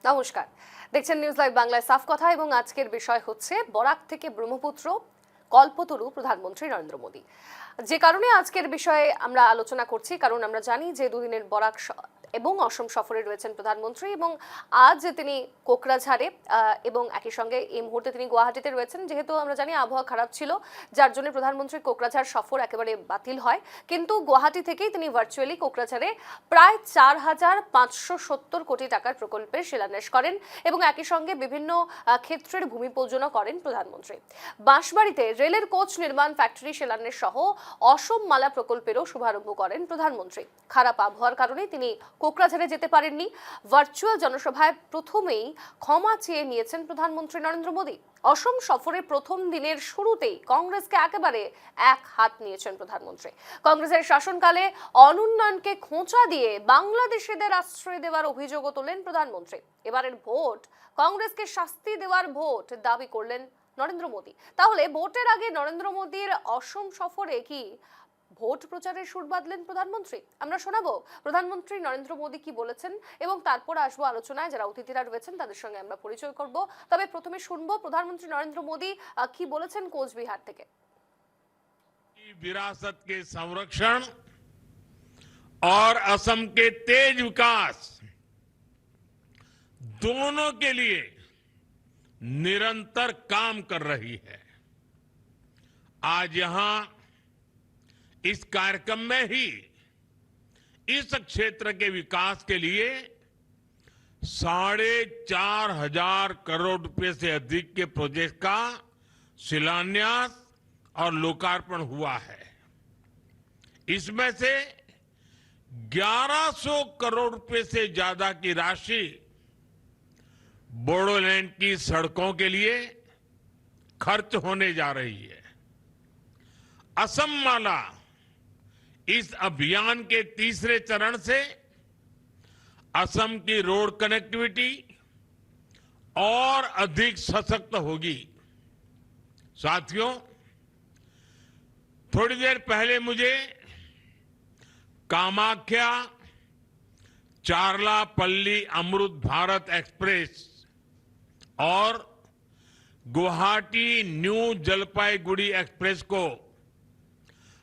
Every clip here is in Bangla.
নমস্কার, দেখছেন নিউজ লাইভ বাংলায় সাফ কথা এবং আজকের বিষয় হচ্ছে বরাক থেকে ব্রহ্মপুত্র কল্পতরু প্রধানমন্ত্রী নরেন্দ্র মোদী। যে কারণে আজকের বিষয়ে আমরা আলোচনা করছি, কারণ আমরা জানি যে দুদিনের বরাক এবং অসম সফরে রয়েছেন প্রধানমন্ত্রী এবং আজ তিনি কোকরাঝাড়ে এবং একই সঙ্গে এই মুহূর্তে তিনি গুয়াহাটিতে রয়েছেন। যেহেতু আমরা জানি আবহাওয়া খারাপ ছিল, যার জন্য প্রধানমন্ত্রী কোকরাঝাড় সফর একেবারে বাতিল হয়, কিন্তু গুয়াহাটি থেকেই তিনি ভার্চুয়ালি কোকরাঝাড়ে প্রায় 4,570 কোটি টাকার প্রকল্পের শিলান্যাস করেন এবং একই সঙ্গে বিভিন্ন ক্ষেত্রের ভূমিপূজনও করেন প্রধানমন্ত্রী। বাঁশবাড়িতে রেলের কোচ নির্মাণ ফ্যাক্টরি শিলান্যাস সহ অসম মালা প্রকল্পেরও শুভারম্ভ করেন প্রধানমন্ত্রী। খারাপ আবহাওয়ার কারণে তিনি কোকরাঝাড়ে যেতে পারেননি। ভার্চুয়াল জনসভায় প্রথমেই ক্ষমা চেয়ে নিয়েছেন প্রধানমন্ত্রী নরেন্দ্র মোদী। অসম সফরের প্রথম দিনের শুরুতেই কংগ্রেসকে একেবারে এক হাত নিয়েছেন প্রধানমন্ত্রী। কংগ্রেসের শাসনকালে অনুন্নয়নকে খোঁচা দিয়ে বাংলাদেশিদের আশ্রয় দেওয়ার অভিযোগও তোলেন প্রধানমন্ত্রী। এবারের ভোট কংগ্রেসকে শাস্তি দেওয়ার ভোট দাবি করলেন নরেন্দ্র মোদী। তাহলে ভোটের আগে নরেন্দ্র মোদীর অসম সফরে কি ভোট প্রচারের সুর বাঁধলেন প্রধানমন্ত্রী? আমরা শোনাবো প্রধানমন্ত্রী নরেন্দ্র মোদী কি বলেছেন এবং তারপর আসবো আলোচনায়। যারা অতিথিরা রয়েছেন তাদের সঙ্গে আমরা পরিচয় করব। তবে প্রথমে শুনবো প্রধানমন্ত্রী নরেন্দ্র মোদী কি বলেছেন কোচবিহার থেকে। विरासत के संरक्षण और असम के तेज विकास दोनों के लिए निरंतर काम कर रही है। आज यहां इस कार्यक्रम में ही इस क्षेत्र के विकास के लिए 4,500 करोड़ रुपए से अधिक के प्रोजेक्ट का शिलान्यास और लोकार्पण हुआ है। इसमें से 1100 करोड़ रुपए से ज्यादा की राशि बोडोलैंड की सड़कों के लिए खर्च होने जा रही है। असम माला इस अभियान के तीसरे चरण से असम की रोड कनेक्टिविटी और अधिक सशक्त होगी। साथियों, थोड़ी देर पहले मुझे कामाख्या चारलापल्ली अमृत भारत एक्सप्रेस और गुवाहाटी न्यू जलपाईगुड़ी एक्सप्रेस को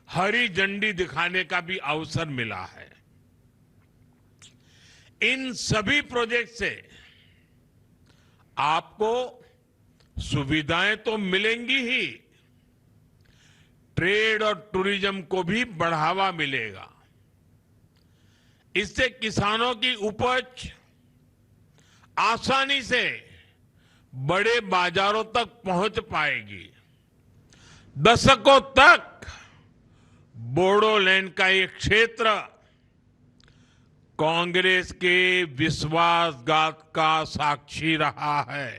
हरी झंडी दिखाने का भी अवसर मिला है। इन सभी प्रोजेक्ट से आपको सुविधाएं तो मिलेंगी ही, ट्रेड और टूरिज्म को भी बढ़ावा मिलेगा। इससे किसानों की उपज आसानी से बड़े बाजारों तक पहुंच पाएगी। दशकों तक बोडोलैंड का ये क्षेत्र कांग्रेस के विश्वासघात का साक्षी रहा है।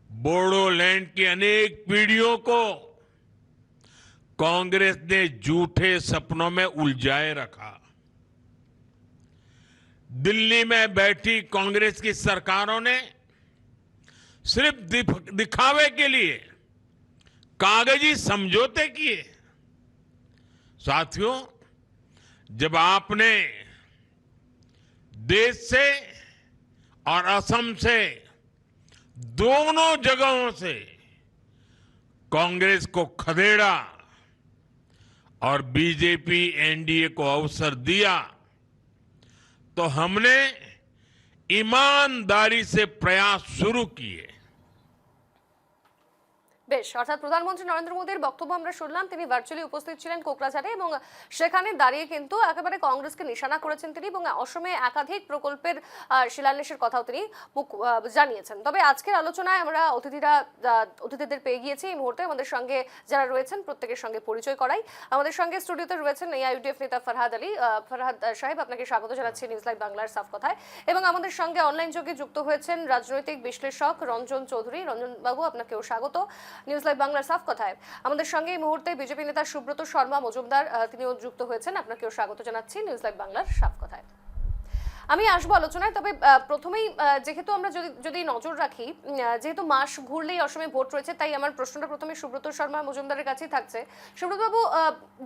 बोडोलैंड की अनेक पीढ़ियों को कांग्रेस ने झूठे सपनों में उलझाए रखा। दिल्ली में बैठी कांग्रेस की सरकारों ने सिर्फ दिखावे के लिए कागजी समझौते किए। साथियों, जब आपने देश से और असम से दोनों जगहों से कांग्रेस को खदेड़ा और बीजेपी एनडीए को अवसर दिया, तो हमने ईमानदारी से प्रयास शुरू किए। বেশ, অর্থাৎ প্রধানমন্ত্রী নরেন্দ্র মোদীর বক্তব্য আমরা শুনলাম। তিনি ভার্চুয়ালি উপস্থিত ছিলেন কোকরাঝাড়ে এবং সেখানে দাঁড়িয়ে কিন্তু একেবারে কংগ্রেসকে নিশানা করেছেন তিনি এবং অসমে একাধিক প্রকল্পের শিলান্যাসের কথাও তিনি জানিয়েছেন। তবে আজকের আলোচনায় আমরা অতিথিদের পেয়ে গিয়েছি। এই মুহূর্তে আমাদের সঙ্গে যারা রয়েছেন প্রত্যেকের সঙ্গে পরিচয় করাই। আমাদের সঙ্গে স্টুডিওতে রয়েছেন এআইইউডিএফ নেতা ফরহাদ আলী। ফরহাদ সাহেব, আপনাকে স্বাগত জানাচ্ছি নিউজ লাইভ বাংলার সাফ কথায়। এবং আমাদের সঙ্গে অনলাইন যোগে যুক্ত হয়েছেন রাজনৈতিক বিশ্লেষক রঞ্জন চৌধুরী। রঞ্জন বাবু, আপনাকেও স্বাগত নিউজ লাইভ বাংলার সাফ কথায়। আমাদের সঙ্গে এই মুহূর্তে বিজেপি নেতা সুব্রত শর্মা মজুমদার, তিনিও যুক্ত হয়েছেন। আপনাকেও স্বাগত জানাচ্ছি নিউজ লাইভ বাংলার সাফ কথায়। আমি আসবো আলোচনায়, তবে প্রথমেই যেহেতু আমরা যদি নজর রাখি, যেহেতু মাস ঘুরলেই অসমে ভোট রয়েছে, তাই আমার প্রশ্নটা প্রথমে সুব্রত শর্মা মজুমদারের কাছেই থাকছে। সুব্রত বাবু,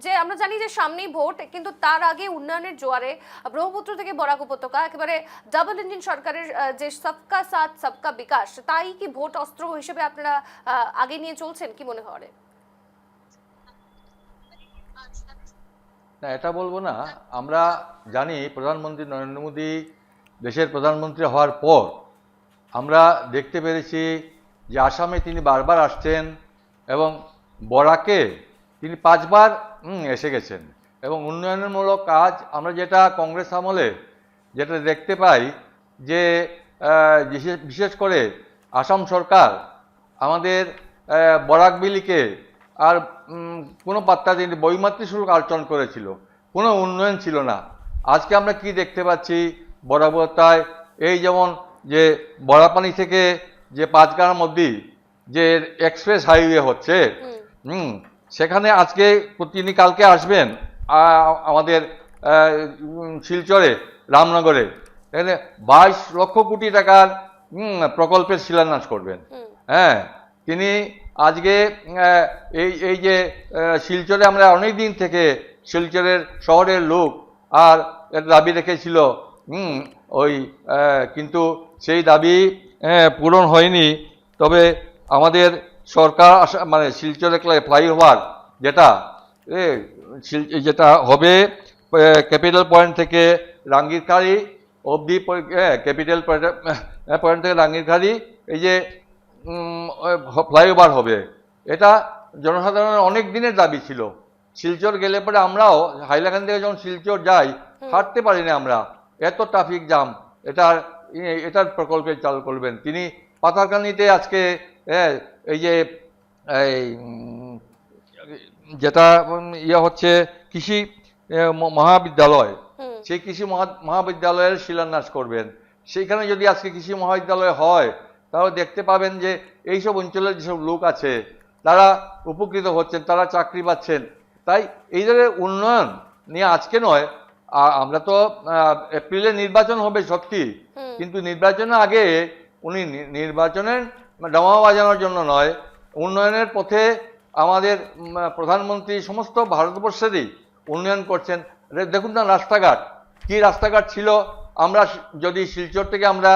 যে আমরা জানি যে সামনেই ভোট, কিন্তু তার আগে উন্নয়নের জোয়ারে ব্রহ্মপুত্র থেকে বরাক উপত্যকা একেবারে ডাবল ইঞ্জিন সরকারের যে সবকা সাথ সবকা বিকাশ, তাই কি ভোট অস্ত্র হিসেবে আপনারা আগে নিয়ে চলছেন, কি মনে হয়? না, এটা বলবো না। আমরা জানি প্রধানমন্ত্রী নরেন্দ্র মোদী দেশের প্রধানমন্ত্রী হওয়ার পর আমরা দেখতে পেরেছি যে আসামে তিনি বারবার আসছেন এবং বরাকে তিনি 5বার এসে গেছেন, এবং উন্নয়নমূলক কাজ আমরা যেটা কংগ্রেস আমলে যেটা দেখতে পাই যে বিশেষ করে আসাম সরকার আমাদের বরাক বিলিকে আর কোনো পাত্তা দিন বৈমাতৃক শুল্ক আর্চন করেছিল, কোনো উন্নয়ন ছিল না। আজকে আমরা কি দেখতে পাচ্ছি বরাবরতায়, এই যেমন যে বড়াপানি থেকে যে 5 গ্রাম মধ্যে যে এক্সপ্রেস হাইওয়ে হচ্ছে, সেখানে আজকে তিনি কালকে আসবেন আমাদের শিলচরে রামনগরে, এখানে 22 লক্ষ কোটি টাকার প্রকল্পের শিলান্যাস করবেন। হ্যাঁ, তিনি আজকে এই যে শিলচরে আমরা অনেক দিন থেকে শিলচরের শহরের লোক আর দাবি রেখেছিল, ওই কিন্তু সেই দাবি পূরণ হয়নি। তবে আমাদের সরকার মানে শিলচরে ফ্লাইওভার যেটা হবে ক্যাপিটাল পয়েন্ট থেকে রাঙ্গিরখাড়ি অবধি, ক্যাপিটাল পয়েন্ট থেকে রাঙ্গিরখাড়ি এই যে ফ্লাইওভার হবে, এটা জনসাধারণের অনেক দিনের দাবি ছিল। শিলচর গেলে পরে আমরাও হাইলাকান্দি থেকে যখন শিলচর যাই হাঁটতে পারি না আমরা, এত ট্রাফিক জ্যাম। এটার প্রকল্পে চালু করবেন তিনি। পাথারকান্দিতে আজকে এই যে যেটা হচ্ছে কৃষি মহাবিদ্যালয়, সেই কৃষি মহাবিদ্যালয়ের শিলান্যাস করবেন। সেইখানে যদি আজকে কৃষি মহাবিদ্যালয় হয় তাহলে দেখতে পাবেন যে এইসব অঞ্চলের যেসব লোক আছে তারা উপকৃত হচ্ছেন, তারা চাকরি পাচ্ছেন। তাই এই ধরনের উন্নয়ন নিয়ে আজকে নয়, আমরা তো এপ্রিলে নির্বাচন হবে সত্যি, কিন্তু নির্বাচনের আগে উনি নির্বাচনের ডামাও বাজানোর জন্য নয়, উন্নয়নের পথে আমাদের প্রধানমন্ত্রী সমস্ত ভারতবর্ষেরই উন্নয়ন করছেন। দেখুন না রাস্তাঘাট, কি রাস্তাঘাট ছিল। আমরা যদি শিলচর থেকে আমরা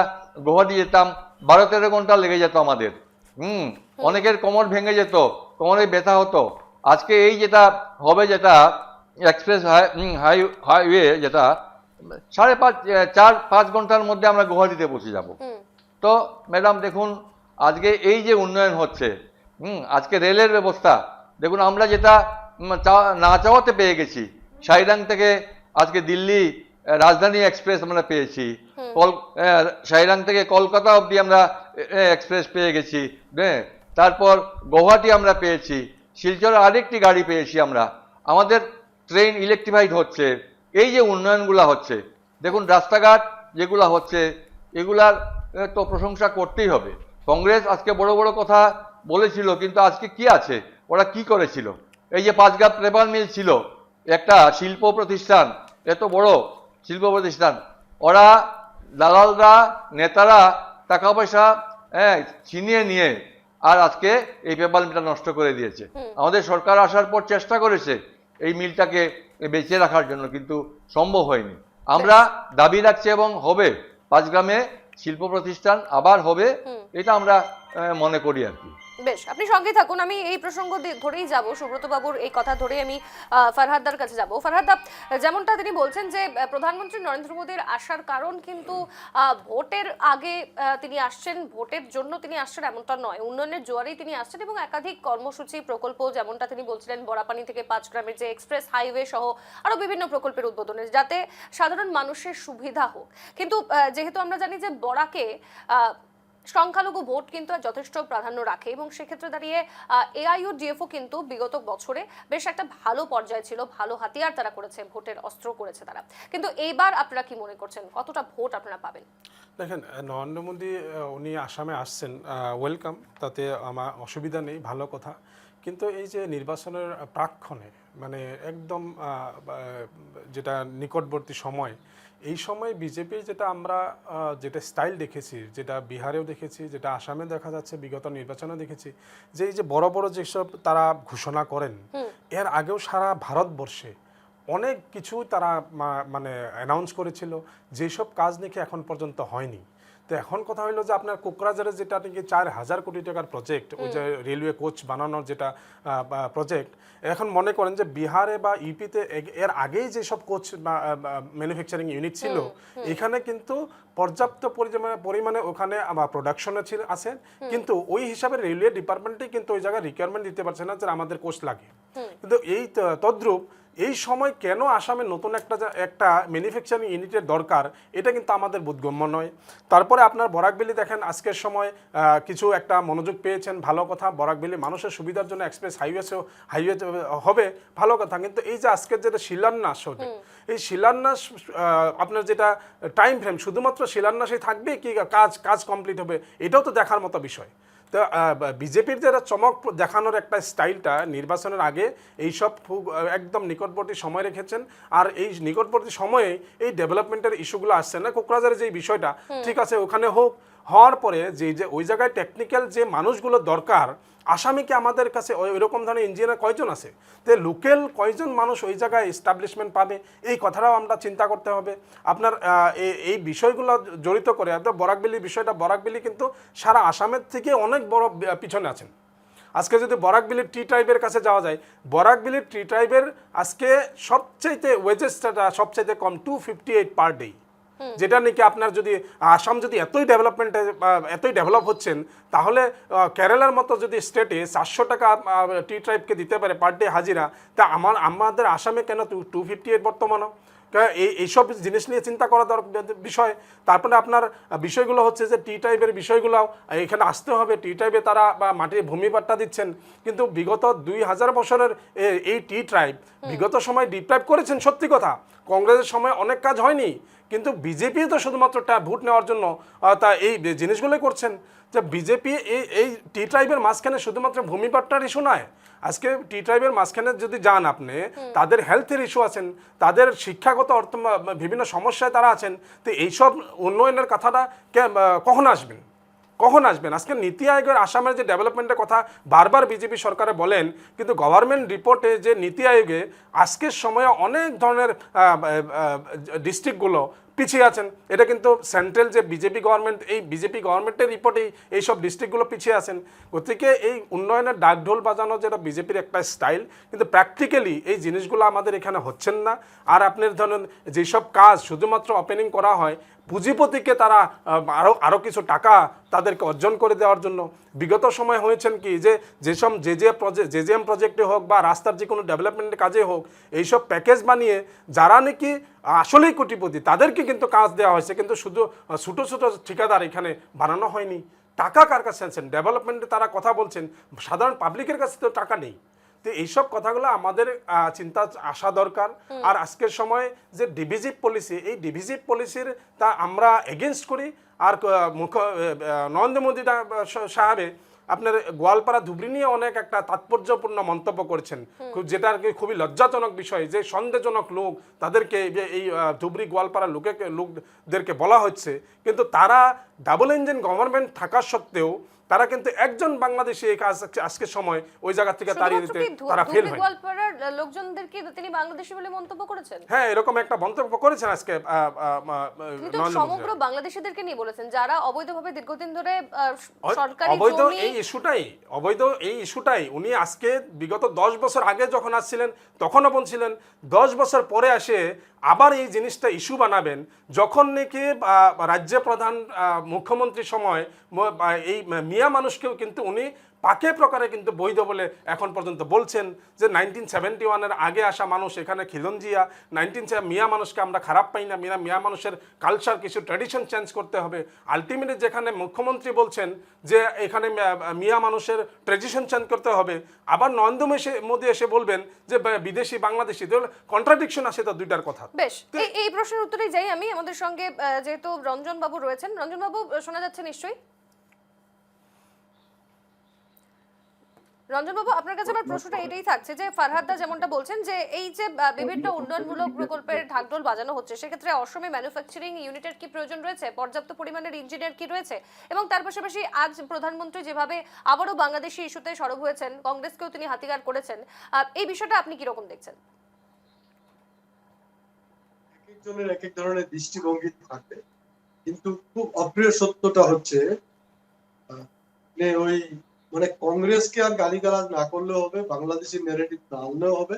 গুয়াহাটি যেতাম 12-13 ঘন্টা লেগে যেত আমাদের। অনেকের কোমর ভেঙে যেত, কোমরে ব্যথা হতো। আজকে এই যেটা হবে, যেটা এক্সপ্রেস হাইওয়ে, যেটা 4-5 ঘন্টার মধ্যে আমরা গুয়াহাটিতে পৌঁছে যাব। তো ম্যাডাম দেখুন আজকে এই যে উন্নয়ন হচ্ছে, আজকে রেলের ব্যবস্থা দেখুন, আমরা যেটা না চাওয়াতে পেয়ে গেছি। সাইরাং থেকে আজকে দিল্লি রাজধানী এক্সপ্রেস আমরা পেয়েছি, সাইরাং থেকে কলকাতা অবধি আমরা এক্সপ্রেস পেয়ে গেছি। তারপর গুয়াহাটি আমরা পেয়েছি, শিলচরে আরেকটি গাড়ি পেয়েছি আমরা। আমাদের ট্রেন ইলেকট্রিফাইড হচ্ছে। এই যে উন্নয়নগুলো হচ্ছে, দেখুন রাস্তাঘাট যেগুলো হচ্ছে, এগুলার তো প্রশংসা করতেই হবে। কংগ্রেস আজকে বড় বড় কথা বলেছিল, কিন্তু আজকে কি আছে, ওরা কি করেছিল? এই যে 5 গ্রাম পেপার মিল ছিল, একটা শিল্প প্রতিষ্ঠান, এত বড় শিল্প প্রতিষ্ঠান, ওরা দালালরা নেতারা টাকা পয়সা ছিনিয়ে নিয়ে আর আজকে এই পেপার মিলটা নষ্ট করে দিয়েছে। আমাদের সরকার আসার পর চেষ্টা করেছে এই মিলটাকে বেঁচে রাখার জন্য, কিন্তু সম্ভব হয়নি। আমরা দাবি রাখছি এবং হবে 5 গ্রামে শিল্প প্রতিষ্ঠান আবার হবে, এটা আমরা মনে করি আর কি। বেশ, আপনি সঙ্গে থাকুন, আমি এই প্রসঙ্গ ধরেই যাব, সুব্রত বাবুর এই কথা ধরেই আমি ফারহাদদার কাছে যাব। ফারহাদদা, যেমনটা তিনি বলছেন যে প্রধানমন্ত্রী নরেন্দ্র মোদীর আসার কারণ কিন্তু ভোটের আগে তিনি আসছেন, ভোটের জন্য তিনি আসছেন এমনটা নয়, উন্নয়নের জোয়ারেই তিনি আসছেন, এবং একাধিক কর্মসূচি প্রকল্প, যেমনটা তিনি বলছিলেন বড়াপানি থেকে 5 গ্রামের যে এক্সপ্রেস হাইওয়ে সহ আরো বিভিন্ন প্রকল্পের উদ্বোধনে, যাতে সাধারণ মানুষের সুবিধা হোক। কিন্তু যেহেতু আমরা জানি যে বরাকে সংখ্যালঘু ভোট কিন্তু যথেষ্ট প্রাধান্য রাখে, এবং সেক্ষেত্রে দাঁড়িয়ে এআইইউডিএফও কিন্তু বিগত বছরে বেশ একটা ভালো পর্যায়ে ছিল, ভালো হাতিয়ার তারা করেছে, ভোটের অস্ত্র করেছে তারা। কিন্তু এইবার আপনারা কি মনে করছেন, কতটা ভোট আপনারা পাবেন? দেখেন, নরেন্দ্র মোদী উনি আসামে আসছেন, ওয়েলকাম, তাতে আমার অসুবিধা নেই, ভালো কথা। কিন্তু এই যে নির্বাচনের প্রাক্ষণে, মানে একদম যেটা নিকটবর্তী সময়, এই সময় বিজেপির যেটা আমরা যেটা স্টাইল দেখেছি, যেটা বিহারেও দেখেছি, যেটা আসামে দেখা যাচ্ছে, বিগত নির্বাচনে দেখেছি, যে এই যে বড় বড় যেসব তারা ঘোষণা করেন, এর আগেও সারা ভারতবর্ষে অনেক কিছু তারা মানে অ্যানাউন্স করেছিল, যেসব কাজ নাকি এখন পর্যন্ত হয়নি। তো এখন কথা হলো যে আপনার কোকরাঝারে যেটা নাকি 4,000 কোটি টাকার প্রজেক্ট, ওই যে রেলওয়ে কোচ বানানোর যেটা প্রজেক্ট, এখন মনে করেন যে বিহারে বা ইউপিতে এর আগেই যেসব কোচ ম্যানুফ্যাকচারিং ইউনিট ছিল, এখানে কিন্তু পর্যাপ্ত পরিমাণে ওখানে প্রোডাকশনে আছে, কিন্তু ওই হিসাবে রেলওয়ে ডিপার্টমেন্টই কিন্তু ওই জায়গায় রিকোয়ারমেন্ট দিতে পারছে না যে আমাদের কোচ লাগে। কিন্তু এই তদ্রূপ এই সময় কেন আসামে নতুন একটা ম্যানুফ্যাকচারিং ইউনিটের দরকার, এটা কিন্তু আমাদের বোধগম্য নয়। তারপরে আপনার বরাকভ্যালি দেখেন, আজকের সময় কিছু একটা মনোযোগ পেয়েছেন, ভালো কথা। বরাকভ্যালি মানুষের সুবিধার জন্য এক্সপ্রেস হাইওয়ে হবে, ভালো কথা। কিন্তু এই যে আজকের যেটা শিলান্যাস হবে, এই শিলান্যাস আপনার যেটা টাইম ফ্রেম, শুধুমাত্র শিলান্যাসই থাকবে কি কাজ কমপ্লিট হবে, এটাও তো দেখার মতো বিষয়। তো বিজেপির যারা চমক দেখানোর একটা স্টাইলটা নির্বাচনের আগে এইসব খুব একদম নিকটবর্তী সময় রেখেছেন, আর এই নিকটবর্তী সময়ে এই ডেভেলপমেন্টের ইস্যুগুলো আসছে না। কোকরাঝারের যে বিষয়টা ঠিক আছে, ওখানে হওয়ার পরে যে ওই জায়গায় টেকনিক্যাল যে মানুষগুলো দরকার, আসামিকে আমাদের কাছে ওইরকম ধরনের ইঞ্জিনিয়ার কয়জন আছে, তো লোকাল কয়জন মানুষ ওই জায়গায় এস্টাবলিশমেন্ট পাবে, এই কথাটাও আমরা চিন্তা করতে হবে। আপনার এই বিষয়গুলো জড়িত করে বরাকভ্যালির বিষয়টা, বরাকভ্যালি কিন্তু সারা আসামের থেকে অনেক বড় পিছনে আছেন। আজকে যদি বরাকভ্যালির টি ট্রাইবের কাছে যাওয়া যায়, বরাকভ্যালির টি ট্রাইবের আজকে সবচাইতে ওয়েজেসটা সবচাইতে কম 258 পার ডে, যেটা নাকি আপনার যদি আসাম যদি এতই ডেভেলপ হচ্ছেন, তাহলে কেরালার মতো যদি স্টেটে 400 টাকা টি ট্রাইবকে দিতে পারে পার ডে হাজিরা, তা আমাদের আসামে কেন 258 বর্তমানও? এইসব জিনিস নিয়ে চিন্তা করা বিষয়। তারপরে আপনার বিষয়গুলো হচ্ছে যে টি টাইপের বিষয়গুলো এখানে আসতে হবে। টি টাইপে তারা মাটির ভূমি পাট্টা দিচ্ছেন, কিন্তু বিগত 2000 বছরের এই টি ট্রাইব বিগত সময় ডিপ্রাইভ করেছেন, সত্যি কথা। কংগ্রেসের সময় অনেক কাজ হয়নি, কিন্তু বিজেপি তো শুধুমাত্র ভোট নেওয়ার জন্য তা এই জিনিসগুলোই করছেন। যে বিজেপি এই টি ট্রাইবের মাঝখানে শুধুমাত্র ভূমি পাট্টার ইস্যু নয়, আজকে টি ট্রাইবের মাঝখানে যদি যান আপনি, তাদের হেলথের ইস্যু আছেন, তাদের শিক্ষাগত বিভিন্ন সমস্যায় তারা আছেন। তো এইসব উন্নয়নের কথাটা কখন আসবেন? আজকে নীতি আয়োগের আসামের যে ডেভেলপমেন্টের কথা বারবার বিজেপি সরকারে বলেন, কিন্তু গভর্নমেন্ট রিপোর্টে যে নীতি আয়োগে আজকের সময়ে অনেক ধরনের ডিস্ট্রিক্টগুলো পিছিয়ে আছেন। এটা কিন্তু সেন্ট্রাল যে বিজেপি গভর্নমেন্টের রিপোর্টেই এইসব ডিস্ট্রিক্টগুলো পিছিয়ে আছেন। গতিকে এই উন্নয়নের ডাকঢোল বাজানো যেটা বিজেপির একটা স্টাইল, কিন্তু প্র্যাকটিক্যালি এই জিনিসগুলো আমাদের এখানে হচ্ছেন না। আর আপনার ধরেন যেসব কাজ শুধুমাত্র ওপেনিং করা হয়, পুঁজিপতিকে তারা আরও কিছু টাকা তাদেরকে অর্জন করে দেওয়ার জন্য বিগত সময় হয়েছেন কি, যেসব জেজেএম প্রজেক্টে হোক বা রাস্তার যে কোনো ডেভেলপমেন্টের কাজে হোক, এইসব প্যাকেজ বানিয়ে যারা নাকি আসলেই কোটিপতি তাদেরকে কিন্তু কাজ দেওয়া হয়েছে, কিন্তু শুধু ছোটো ছোটো ঠিকাদার এখানে বানানো হয়নি। টাকা কার কাছে আনছেন? ডেভেলপমেন্টে তারা কথা বলছেন, সাধারণ পাবলিকের কাছে তো টাকা নেই। তো এইসব কথাগুলো আমাদের চিন্তা আসা দরকার। আর আজকের সময় যে ডিভিজিভ পলিসি, এই ডিভিজিভ পলিসির তা আমরা এগেনস্ট করি। আর নরেন্দ্র মোদী সাহেব আপনার গোয়ালপাড়া ধুবড়ি নিয়ে অনেক একটা তাৎপর্যপূর্ণ মন্তব্য করেছেন, যেটা আর কি খুবই লজ্জাজনক বিষয়, যে সন্দেহজনক লোক তাদেরকে এই ধুবড়ি গোয়ালপাড়া লোকদেরকে বলা হচ্ছে, কিন্তু তারা ডাবল ইঞ্জিন গভর্নমেন্ট থাকা সত্ত্বেও তারা কিন্তু একজন বাংলাদেশি এই কাজ আজকের সময় ওই জায়গা থেকে তাড়িয়ে দিতে তারা ফেল হয়। গোয়ালপাড়ার লোকজনদেরকে তিনি বাংলাদেশি বলে মন্তব্য করেছেন। হ্যাঁ, এরকম একটা মন্তব্য করেছেন আজকে। কিন্তু সমগ্র বাংলাদেশিদেরকে নিয়ে বলেছেন যারা অবৈধভাবে দীর্ঘদিন ধরে সরকারি অবৈধ জমি এই ইস্যুটাই উনি আজকে বিগত 10 বছর আগে যখন আসছিলেন তখনও বলছিলেন, 10 বছর পরে আসে আবার এই জিনিসটা ইস্যু বানাবেন, যখন নাকি রাজ্য প্রধান মুখ্যমন্ত্রীর সময় এই মিয়া মানুষকেও কিন্তু উনি পাকে প্রকারে কিন্তু বৈধ বলে এখন পর্যন্ত বলছেন, যে 1971-এর আগে আসা মানুষ এখানে খিলঞ্জিয়া, মিয়া মানুষকে আমরা খারাপ পাই না, মিয়া মানুষের কালচার কিছু ট্র্যাডিশন চেঞ্জ করতে হবে। আলটিমেটলি যেখানে মুখ্যমন্ত্রী বলছেন যে এখানে মিয়া মানুষের ট্র্যাডিশন চেঞ্জ করতে হবে, আবার নরেন্দ্র মোদী এসে বলবেন যে বিদেশি বাংলাদেশি, কন্ট্রাডিকশন আসে তো দুইটার কথা। বেশ, এই প্রশ্নের উত্তরেই যাই আমি। আমাদের সঙ্গে যেহেতু রঞ্জন বাবু রয়েছেন, রঞ্জন বাবু শোনা যাচ্ছে নিশ্চয়ই? রঞ্জনবাবু, আপনার কাছে আমার প্রশ্নটা এটাই থাকছে যে ফারহাদদা যেমনটা বলছেন যে এই যে বিভিন্ন উন্নয়নমূলক প্রকল্পের ঢাকঢোল বাজানো হচ্ছে, সেক্ষেত্রে অসমে ম্যানুফ্যাকচারিং ইউনিটের কি প্রয়োজন রয়েছে, পর্যাপ্ত পরিমাণের ইঞ্জিনিয়ার কি রয়েছে, এবং তার পাশাপাশি আজ প্রধানমন্ত্রী যেভাবে আবারও বাংলাদেশি ইস্যুতে সরব হয়েছেন, কংগ্রেসকেও তিনি হাতিয়ার করেছেন, এই বিষয়টা আপনি কিরকম দেখছেন? একজনের এক এক ধরনের দৃষ্টিভঙ্গি থাকে, কিন্তু খুব অপ্রিয় সত্যটা হচ্ছে ওই মানে কংগ্রেসকে আর গালিগালাজ না করলেও হবে, বাংলাদেশের ন্যারেটিভ না আনলেও হবে।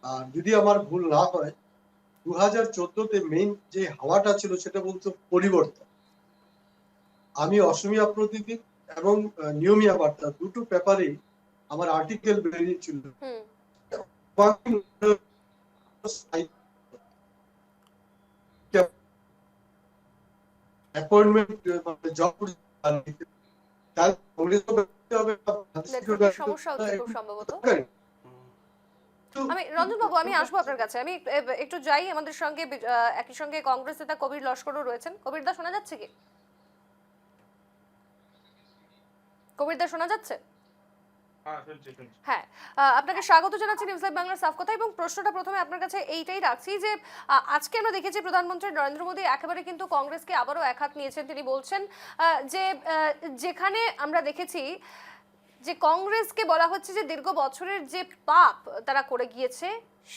আর যদি আমার ভুল না হয়, 2014-তে মেইন যে হাওয়াটা ছিল সেটা বলতো পরিবর্তন। আমি অসমীয়া প্রতিদিন এবং নিয়মিয়া বার্তা দুটো পেপারেই আমার আর্টিকেল বেরিয়েছিল অ্যাপয়েন্টমেন্ট জব সমস্যা হচ্ছে খুব সম্ভবত। আমি রঞ্জনবাবু, আমি আসবো আপনার কাছে, আমি একটু যাই। আমাদের সঙ্গে একই সঙ্গে কংগ্রেস নেতা কবির লস্করও রয়েছেন। কবির দা, শোনা যাচ্ছে কি? কবির দা, শোনা যাচ্ছে? হ্যাঁ, আপনাকে স্বাগত জানাচ্ছি নিউজ লাইভ বাংলার সাফ কথা। এবং প্রশ্নটা প্রথমে আপনার কাছে এইটাই রাখছি যে আজকে আমরা দেখেছি প্রধানমন্ত্রী নরেন্দ্র মোদী একেবারে কিন্তু কংগ্রেসকে আবারও একহাত নিয়েছেন। তিনি বলছেন যে যেখানে আমরা দেখেছি যে কংগ্রেসকে বলা হচ্ছে যে দীর্ঘ বছরের যে পাপ তারা করে গিয়েছে,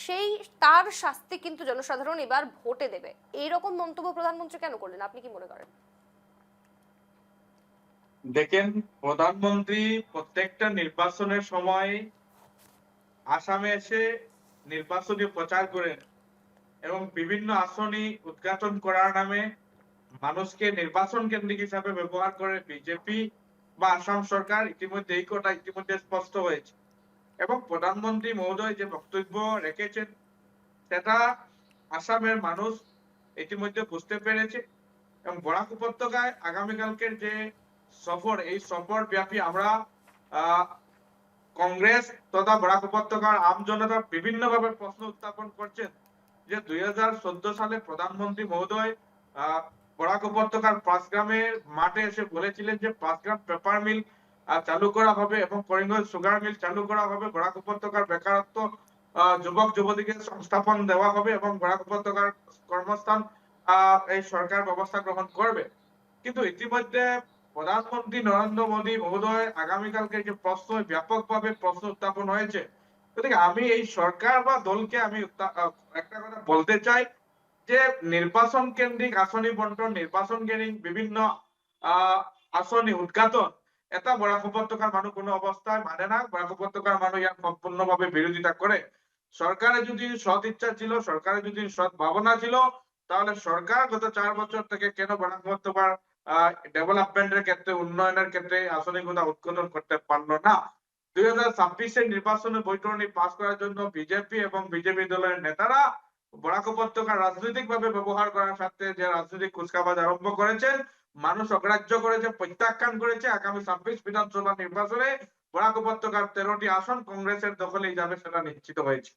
সেই তার শাস্তি কিন্তু জনসাধারণ এবার ভোটে দেবে। এইরকম মন্তব্য প্রধানমন্ত্রী কেন করলেন, আপনি কি মনে করেন? দেখেন, প্রধানমন্ত্রী প্রত্যেকটা নির্বাচনের সময় আসামে এসে নির্বাচনী প্রচার করেন এবং বিভিন্ন আসনি উদ্ঘাটন করার নামে মানুষকে নির্বাচন কেন্দ্রিক হিসাবে ব্যবহার করে বিজেপি বা আসাম সরকার। ইতিমধ্যে এই কথা ইতিমধ্যে স্পষ্ট হয়েছে এবং প্রধানমন্ত্রী মহোদয় যে বক্তব্য রেখেছেন সেটা আসামের মানুষ ইতিমধ্যে বুঝতে পেরেছে। এবং বরাক উপত্যকায় আগামীকালকের যে সফর, এই সফর ব্যাপী আমরা কংগ্রেস তথা বরাক উপত্যকার আম জনতা বিভিন্ন ভাবে প্রশ্ন উত্থাপন করছেন যে 2014 সালে প্রধানমন্ত্রী মহোদয় বরাক উপত্যকার পাঁচগ্রামের মাঠে এসে বলেছিলেন যে পাঁচগ্রাম পেপার মিল চালু করা হবে এবং করিমগঞ্জ সুগার মিল চালু করা হবে, বরাক উপত্যকার বেকারত্ব যুবক যুবতীকে সংস্থাপন দেওয়া হবে এবং বরাক উপত্যকার কর্মস্থান এই সরকার ব্যবস্থা গ্রহণ করবে। কিন্তু ইতিমধ্যে প্রধানমন্ত্রী নরেন্দ্র মোদী মহোদয় আগামীকালকে যে প্রশ্ন, ব্যাপকভাবে প্রশ্ন উত্থাপন হয়েছে, গতিকে আমি এই সরকার বা দলকে আমি একটা কথা বলতে চাই যে নির্বাচন কেন্দ্রিক আসনি বন্টন, নির্বাচন কেন্দ্রিক বিভিন্ন আসনি উদ্ঘাটন এটা বরাক উপত্যকার মানুষ কোনো অবস্থায় মানে না। বরাক উপত্যকার মানুষ ইয়ার সম্পূর্ণভাবে বিরোধিতা করে। সরকারের যদি সৎ ইচ্ছা ছিল, সরকারের যদি সৎ ভাবনা ছিল, তাহলে সরকার গত 4 বছর থেকে কেন বরাক উপত্যকার ডেভেলপমেন্টের ক্ষেত্রে, উন্নয়নের ক্ষেত্রে আসনিগুলো উদ্ঘাটন করতে পারলো না। 2026-এর নির্বাচনের বৈতরণী পাস করার জন্য বিজেপি এবং বিজেপি দলের নেতারা বরাক উপত্যকা রাজনৈতিক ভাবে ব্যবহার করার সাথে যে রাজনৈতিক কুচকাবাজ আরম্ভ করেছেন, মানুষ অগ্রাহ্য করেছে, প্রত্যাখ্যান করেছে। আগামী 26 বিধানসভা নির্বাচনে বরাক উপত্যকার 13টি আসন কংগ্রেসের দখলেই যাবে, সেটা নিশ্চিত হয়েছে।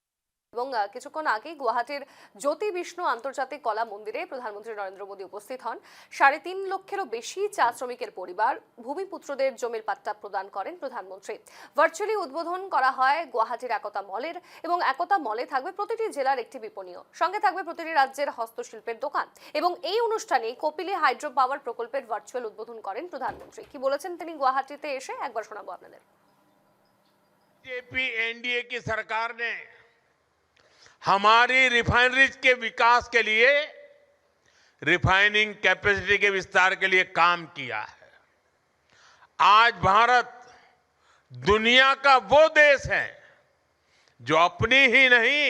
এবং কিছুক্ষণ আগেই গুয়াহাটির জ্যোতি বিষ্ণু আন্তর্জাতিক কলা মন্দিরে প্রধানমন্ত্রী নরেন্দ্র মোদী উপস্থিত হন। 3.5 লক্ষেরও বেশি চা শ্রমিকের পরিবার ভূমিপুত্রদের জমির পাট্টা প্রদান করেন প্রধানমন্ত্রী। ভার্চুয়ালি উদ্বোধন করা হয় গুয়াহাটির একতা মলের, এবং একতা মলে থাকবে প্রতিটি জেলার একটি বিপণীও, সঙ্গে থাকবে প্রতিটি রাজ্যের হস্তশিল্পের দোকান। এবং এই অনুষ্ঠানে কপিলি হাইড্রো পাওয়ার প্রকল্পের ভার্চুয়াল উদ্বোধন করেন প্রধানমন্ত্রী। কি বলেছেন তিনি গুয়াহাটিতে এসে, একবার শোনাবো আপনাদের। बीजेपी एनडीए की सरकार ने हमारी रिफाइनरीज के विकास के लिए, रिफाइनिंग कैपेसिटी के विस्तार के लिए काम किया है। आज भारत दुनिया का वो देश है जो अपनी ही नहीं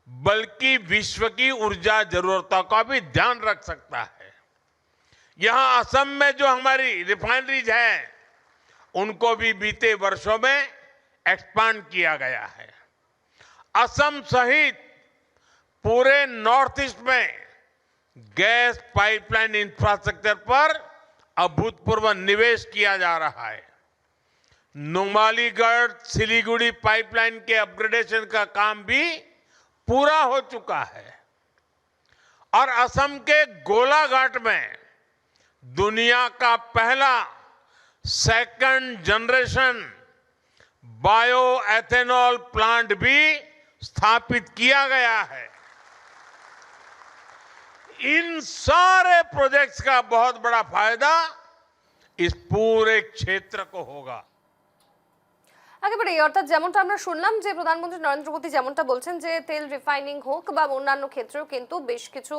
बल्कि विश्व की ऊर्जा जरूरतों का भी ध्यान रख सकता है। यहां असम में जो हमारी रिफाइनरीज है उनको भी बीते वर्षों में एक्सपांड किया गया है। असम सहित पूरे नॉर्थ ईस्ट में गैस पाइपलाइन इंफ्रास्ट्रक्चर पर अभूतपूर्व निवेश किया जा रहा है। नुमालीगढ़ सिलीगुड़ी पाइपलाइन के अपग्रेडेशन का काम भी पूरा हो चुका है और असम के गोलाघाट में दुनिया का पहला second generation bio ethanol plant भी स्थापित किया गया है। इन सारे प्रोजेक्ट्स का बहुत बड़ा फायदा इस पूरे क्षेत्र को होगा। একেবারেই, অর্থাৎ যেমনটা আমরা শুনলাম যে প্রধানমন্ত্রী নরেন্দ্র মোদী যেমনটা বলছেন যে তেল রিফাইনিং হোক বা অন্যান্য ক্ষেত্রেও কিন্তু বেশ কিছু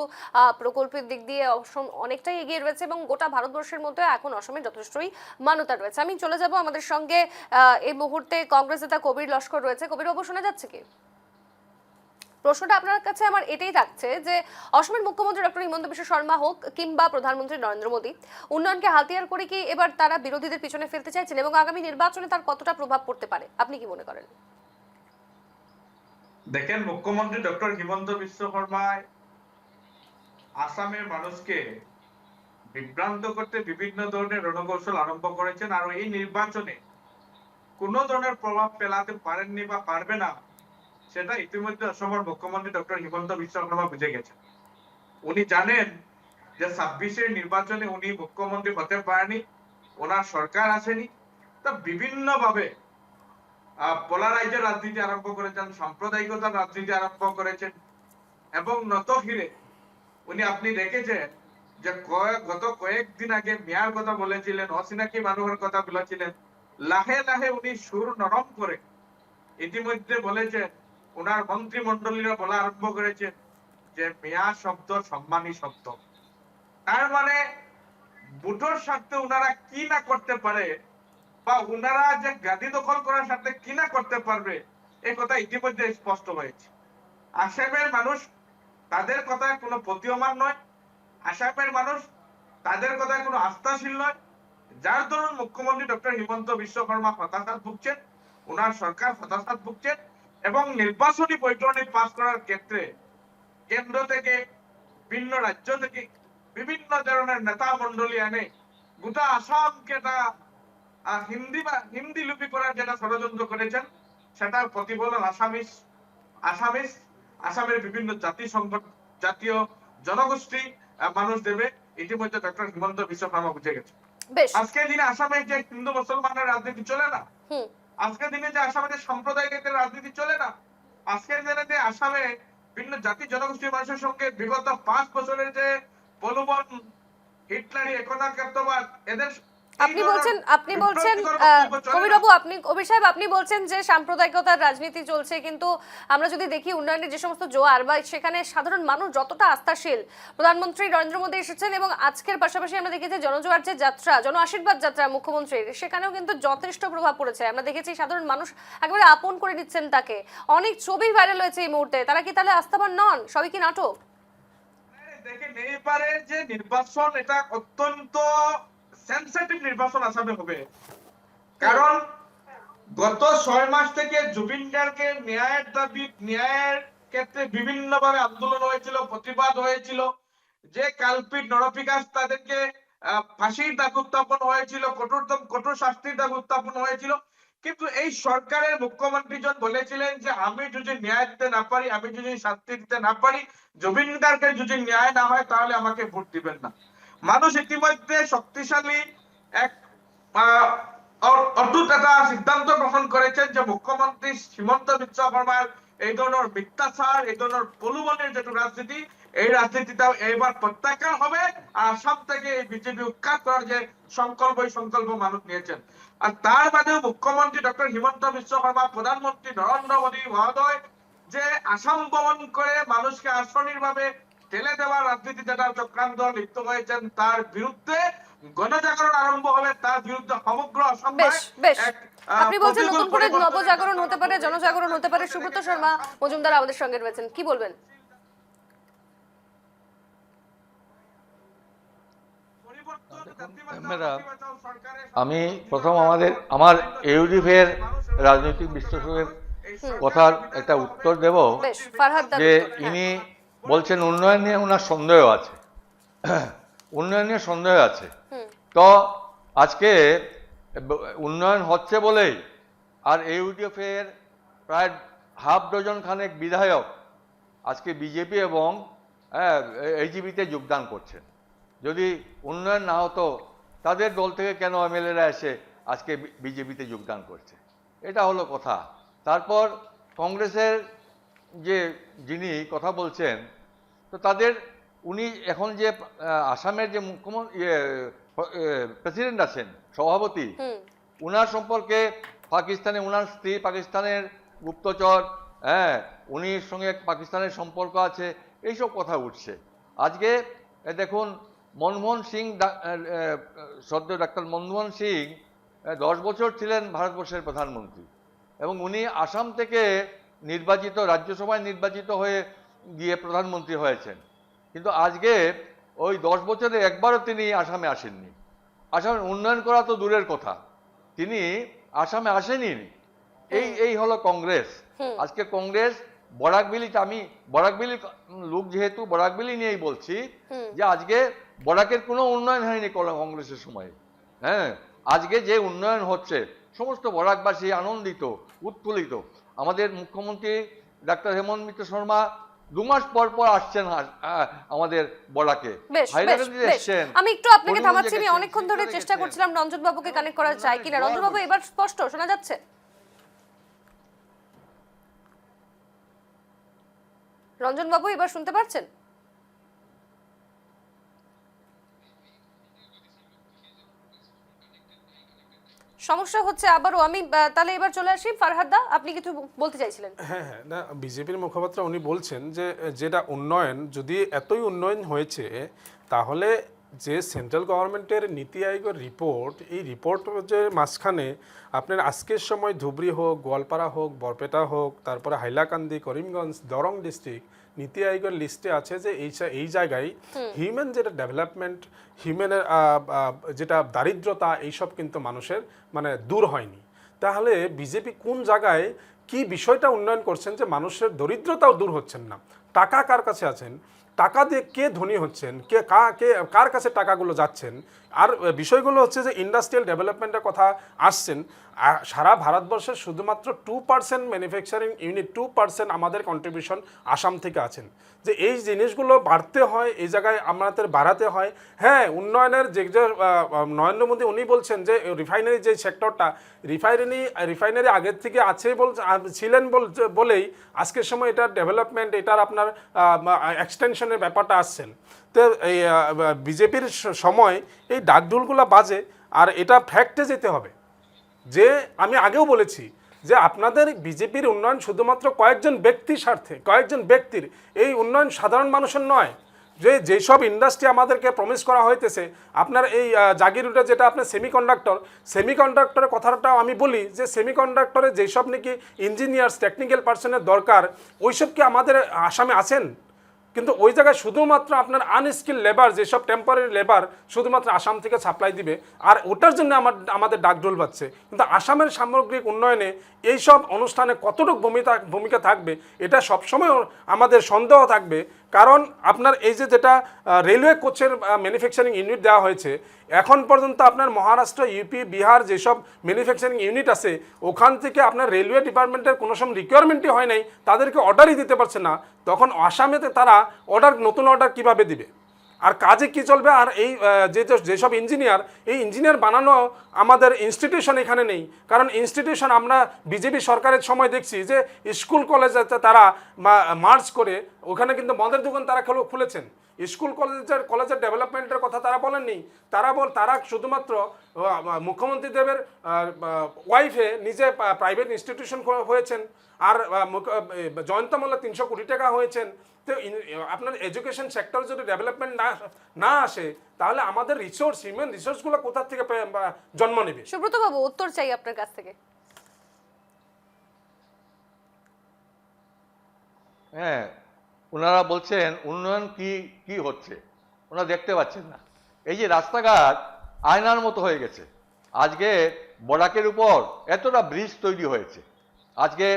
প্রকল্পের দিক দিয়ে অসম অনেকটাই এগিয়ে রয়েছে এবং গোটা ভারতবর্ষের মধ্যে এখন অসমের যথেষ্টই মান্যতা রয়েছে। আমি চলে যাব আমাদের সঙ্গে এই মুহূর্তে কংগ্রেস নেতা কবির লস্কর রয়েছে। কবির বাবু, শোনা যাচ্ছে কি? প্রশ্নটা আপনার কাছে আমার এটাই থাকছে যে অসমের মুখ্যমন্ত্রী ডক্টর হিমন্ত বিশ্ব শর্মা হোক কিংবা প্রধানমন্ত্রী নরেন্দ্র মোদী উন্নয়নকে হাতিয়ার করে কি এবার তারা বিরোধীদের পিছনে ফেলতে চাইছেন এবং আগামী নির্বাচনে তার কতটা প্রভাব পড়তে পারে, আপনি কি মনে করেন? দেখেন, মুখ্যমন্ত্রী ডক্টর হিমন্ত বিশ্ব শর্মা আসামের মানুষকে বিভ্রান্ত করতে বিভিন্ন ধরনের রণকৌশল আরম্ভ করেছেন, আর এই নির্বাচনে কোন ধরনের প্রভাব ফেলাতে পারেননি বা পারবে না সেটা ইতিমধ্যে অসমের মুখ্যমন্ত্রী ডক্টর হিমন্ত বিশ্ব শর্মা বুঝে গেছেন। উনি জানেন যে 26-এর নির্বাচনে উনি মুখ্যমন্ত্রী হতে পারেনি, ওনার সরকার আসেনি। তা বিভিন্ন ভাবে পোলারাইজের রাজনীতি আরম্ভ করেছেন, সাম্প্রদায়িকতার রাজনীতি আরম্ভ করেছেন এবং নত ঘিরে উনি, আপনি দেখেছেন যে গত কয়েকদিন আগে মেয়ার কথা বলেছিলেন, অচিনাকি মানুষের কথা বলেছিলেন। লাহে লাহে উনি সুর নরম করে ইতিমধ্যে বলেছেন, ওনার মন্ত্রিমন্ডলীরা বলা আরম্ভ করেছেন যে মেয়া শব্দ সম্মানী শব্দ। তার মানে বুটোর স্বার্থে ওনারা কি না করতে পারে বা ওনারা যে গাদি দখল করার সাথে কি না করতে পারবে এই কথা ইতিমধ্যে স্পষ্ট হয়েছে। আসামের মানুষ তাদের কথায় কোনো প্রতীয়মান নয়, আসামের মানুষ তাদের কথায় কোনো আস্থাশীল নয়, যার দরুন মুখ্যমন্ত্রী ডক্টর হিমন্ত বিশ্ব শর্মা হতাশাত ভুগছেন, ওনার সরকার হতাশাত ভুগছেন এবং নির্বাচনী বৈতরণী পাস করার ক্ষেত্রে কেন্দ্র থেকে ভিন্ন রাজ্য থেকে বিভিন্ন ধরনের নেতা মন্ডলী আনে গোটা আসামকে হিন্দি লিপি করার যেটা ষড়যন্ত্র করেছেন সেটার প্রতিফলন আসামের বিভিন্ন জাতি সংগঠন, জাতীয় জনগোষ্ঠী মানুষ দেবে। ইতিমধ্যে ডক্টর হিমন্ত বিশ্ব শর্মা বুঝে গেছে। আজকের দিনে আসামে যে হিন্দু মুসলমানের রাজনীতি চলে না, আজকের দিনে যে আসামে যে সাম্প্রদায়িক রাজনীতি চলে না, আজকের দিনে যে আসামে বিভিন্ন জাতি জনগোষ্ঠীর মানুষের সঙ্গে বিগত 5 বছরের যে প্রলোভন, হিটলারি, একনায়কত্ববাদ, এদের আপনি বলছেন কবির বাবু, কবির সাহেব আপনি বলছেন যে সাম্প্রদায়িকতার রাজনীতি চলছে, কিন্তু আমরা যদি দেখি উন্নয়নের যে সমস্ত জোয়ার বা সেখানে সাধারণ মানুষ যতটা আস্থাশীল, প্রধানমন্ত্রী নরেন্দ্র মোদী এসেছেন এবং আজকের পাশাপাশি আমরা দেখেছি জনজোয়ার যে যাত্রা, জন আশীর্বাদ যাত্রা মুখ্যমন্ত্রীর, সেখানেও কিন্তু যথেষ্ট প্রভাব পড়েছে। আমরা দেখেছি সাধারণ মানুষ একেবারে আপন করে নিচ্ছেন তাকে, অনেক ছবি ভাইরাল হয়েছে এই মুহূর্তে। তারা কি তাহলে আস্থাবান নন? সবই কি নাটক? দেখেন, এইবারে যে নির্বাচন এটা অত্যন্ত সেনসিটিভ নির্বাচন আসামে হবে, কারণ গত 6 মাস থেকে জুবিন গার্গকে ন্যায়ের ক্ষেত্রে বিভিন্ন ভাবে আন্দোলন হয়েছিল, প্রতিবাদ হয়েছিল, যে কালপিট নরপিকাস তাদেরকে ফাঁসির দাবি উত্থাপন হয়েছিল, কঠোর শাস্তির দাবি উত্থাপন হয়েছিল। কিন্তু এই সরকারের মুখ্যমন্ত্রী জন বলেছিলেন যে আমি যদি ন্যায় দিতে না পারি, আমি যদি শাস্তি দিতে না পারি, জুবিন গার্গের যদি ন্যায় না হয় তাহলে আমাকে ভোট দিবেন না। মানুষ ইতিমধ্যে শক্তিশালী এক অটুট একটা সিদ্ধান্ত গ্রহণ করেছেন যে মুখ্যমন্ত্রী হিমন্ত বিশ্ব শর্মার এই ধরনের মিথ্যাচার, এই ধরনের প্রলোভনের যে রাজনীতি, এই রাজনীতিটাও এবার প্রত্যাখ্যান হবে। আর আসাম থেকে এই বিজেপি উৎখাত করার যে সংকল্প, এই সংকল্প মানুষ নিয়েছেন। আর তার বাদেও মুখ্যমন্ত্রী ডক্টর হিমন্ত বিশ্ব শর্মা, প্রধানমন্ত্রী নরেন্দ্র মোদী মহোদয় যে আসাম ভ্রমণ করে মানুষকে আশ্রয়নির্ভাবে ঠেলে দেওয়ার রাজনীতি যেটা চক্রান্ত লিপ্ত হয়েছেন, তার বিরুদ্ধে গণজাগরণ আরম্ভ হবে, তার বিরুদ্ধে সমগ্র অসম। আপনি বলছেন নতুন করে নবজাগরণ হতে পারে, জনজাগরণ হতে পারে। সুব্রত শর্মা মজুমদার আমাদের সঙ্গে রয়েছেন, কি বলবেন? আমি প্রথম আমার ইউডিএফের রাজনৈতিক বিশ্লেষকের কথার একটা উত্তর দেব যে ইনি বলছেন উন্নয়ন নিয়ে ওনার সন্দেহ আছে, উন্নয়ন নিয়ে সন্দেহ আছে। তো আজকে উন্নয়ন হচ্ছে বলেই আর ইউডিএফের প্রায় হাফ ডজন খানেক বিধায়ক আজকে বিজেপি এবং এজিপিতে যোগদান করছেন। যদি উন্নয়ন না হতো তাদের দল থেকে কেন এমএলএরা এসে আজকে বিজেপিতে যোগদান করছে? এটা হলো কথা। তারপর কংগ্রেসের যে যিনি কথা বলছেন, তো তাদের উনি এখন যে আসামের যে মুখ্যমন্ত্রী প্রেসিডেন্ট আছেন, সভাপতি, উনার সম্পর্কে পাকিস্তানে উনার স্ত্রী পাকিস্তানের গুপ্তচর, হ্যাঁ, উনির সঙ্গে পাকিস্তানের সম্পর্ক আছে, এইসব কথা উঠছে। আজকে দেখুন মনমোহন সিং, শ্রদ্ধেয় ডাক্তার মনমোহন সিং 10 বছর ছিলেন ভারতবর্ষের প্রধানমন্ত্রী এবং উনি আসাম থেকে নির্বাচিত, রাজ্যসভায় নির্বাচিত হয়ে গিয়ে প্রধানমন্ত্রী হয়েছেন। কিন্তু আজকে ওই 10 বছরে একবারও তিনি আসামে আসেননি। আসামে উন্নয়ন করা তো দূরের কথা, তিনি আসামে আসেনি। এই হলো কংগ্রেস। আজকে কংগ্রেস বরাকবিলিতে, আমি বরাকবিলি লোক যেহেতু বরাকবিলি নিয়েই বলছি, যে আজকে বরাকের কোনো উন্নয়ন হয়নি কংগ্রেসের সময়। হ্যাঁ, আজকে যে উন্নয়ন হচ্ছে সমস্ত বরাকবাসী আনন্দিত, উৎফুল্লিত। আমাদের মুখ্যমন্ত্রী ডাক্তার হেমন্ত বিশ্ব শর্মা 2 মাস পর পর আসছেন আমাদের বরাকে, হাইলাকান্দিতে এসছেন। আমি একটু আপনাকে থামাচ্ছি, আমি অনেকক্ষণ ধরে চেষ্টা করছিলাম রঞ্জন বাবুকে কানেক্ট করা যায় কিনা। রঞ্জন বাবু, এবার স্পষ্ট শোনা যাচ্ছে? রঞ্জন বাবু, এবার শুনতে পাচ্ছেন? সমস্যা হচ্ছে আবারও। আমি তাহলে এবার চলে আসি ফারহাদ দা, আপনি কিছু বলতে চাইছিলেন? হ্যাঁ হ্যাঁ, না, বিজেপির মুখপাত্র উনি বলছেন যে যেটা উন্নয়ন, যদি এতই উন্নয়ন হয়েছে তাহলে যে সেন্ট্রাল গভর্নমেন্টের নীতি আয়োগের রিপোর্ট, এই রিপোর্ট যে মাঝখানে আপনার আজকের সময় ধুবড়ি হোক, গোয়ালপাড়া হোক, বরপেটা হোক, তারপরে হাইলাকান্দি, করিমগঞ্জ, দরং ডিস্ট্রিক্ট নীতি আয়োগের লিস্টে আছে যে এই জায়গায় হিউম্যান যেটা ডেভেলপমেন্ট, হিউম্যানের যেটা দারিদ্রতা, এইসব কিন্তু মানুষের মানে দূর হয়নি। তাহলে বিজেপি কোন জায়গায় কি বিষয়টা উন্নয়ন করছেন যে মানুষের দরিদ্রতাও দূর হচ্ছেন না? টাকা কার কাছে আছেন, টাকা দিয়ে কে ধনী হচ্ছেন, কার কাছে টাকাগুলো যাচ্ছেন? আর বিষয়গুলো হচ্ছে যে ইন্ডাস্ট্রিয়াল ডেভেলপমেন্টের কথা আসছেন। সারা ভারতবর্ষের শুধুমাত্র 2% ম্যানুফ্যাকচারিং ইউনিট, 2% আমাদের কন্ট্রিবিউশন আসাম থেকে আছেন। যে এই জিনিসগুলো বাড়তে হয়, এই জায়গায় আমাদের বাড়াতে হয়। হ্যাঁ, উন্নয়নের যে নরেন্দ্র মোদী উনি বলছেন যে রিফাইনারি যে সেক্টরটা, রিফাইনারি আগের থেকে আছে ছিলেন বলেই আজকের সময় এটার ডেভেলপমেন্ট, এটার আপনার এক্সটেনশনের ব্যাপারটা আসছেন। তো এই বিজেপির সময় এই ডাকঢোলগুলো বাজে, আর এটা ফ্যাক্টে যেতে হবে। যে আমি আগেও বলেছি যে আপনাদের বিজেপির উন্নয়ন শুধুমাত্র কয়েকজন ব্যক্তির স্বার্থে, কয়েকজন ব্যক্তির, এই উন্নয়ন সাধারণ মানুষের নয়। যেসব ইন্ডাস্ট্রি আমাদেরকে প্রমিস করা হইতেছে, আপনার এই জাগিরুটে যেটা আপনার সেমিকন্ডাক্টরের কথাটাও আমি বলি যে সেমিকন্ডাক্টরে যেসব নাকি ইঞ্জিনিয়ার্স, টেকনিক্যাল পার্সনের দরকার, ওইসব কি আমাদের আসামে আছেন? কিন্তু ওই জায়গায় শুধুমাত্র আপনার আনস্কিল লেবার, যেসব টেম্পোরারি লেবার শুধুমাত্র আসাম থেকে সাপ্লাই দিবে, আর ওটার জন্য আমাদের ডাকঢোল বাজছে। কিন্তু আসামের সামগ্রিক উন্নয়নে এইসব অনুষ্ঠানে কতটুকু ভূমিকা থাকবে, এটা সবসময় আমাদের সন্দেহ থাকবে। কারণ আপনার এই যেটা রেলওয়ে কোচের ম্যানুফ্যাকচারিং ইউনিট দেওয়া হয়েছে, এখন পর্যন্ত আপনার মহারাষ্ট্র, ইউপি, বিহার যেসব ম্যানুফ্যাকচারিং ইউনিট আছে, ওখান থেকে আপনার রেলওয়ে ডিপার্টমেন্টের কোনো সময় রিকোয়ারমেন্টই হয় নাই, তাদেরকে অর্ডারই দিতে পারছে না। তখন আসামেতে তারা নতুন অর্ডার কিভাবে দিবে, আর কাজে কি চলবে? আর এই যেসব এই ইঞ্জিনিয়ার বানানো আমাদের ইনস্টিটিউশন এখানে নেই। কারণ ইনস্টিটিউশন আমরা বিজেপি সরকারের সময় দেখছি যে স্কুল কলেজ তারা মার্চ করে ওখানে কিন্তু মদের দোকান তারা খুলেছেন। স্কুল কলেজের ডেভেলপমেন্টের কথা তারা বলেননি। তারা শুধুমাত্র মুখ্যমন্ত্রী দেবের ওয়াইফে নিজে প্রাইভেট ইনস্টিটিউশন হয়েছেন, আর জয়ন্ত মাল্লা 300 কোটি টাকা হয়েছেন। তো আপনার এডুকেশন সেক্টর যদি ডেভেলপমেন্ট না আসে, তাহলে আমাদের হিউম্যান রিসোর্সগুলো কোথা থেকে জন্ম নেবে? সুব্রত বাবু, উত্তর চাই আপনার কাছ থেকে। হ্যাঁ, ওনারা বলছেন উন্নয়ন কি হচ্ছে, ওনারা দেখতে পাচ্ছেন না। এই যে রাস্তাঘাট আয়নার মতো হয়ে গেছে। আজকে বরাকের উপর এতটা ব্রিজ তৈরি হয়েছে। আজকে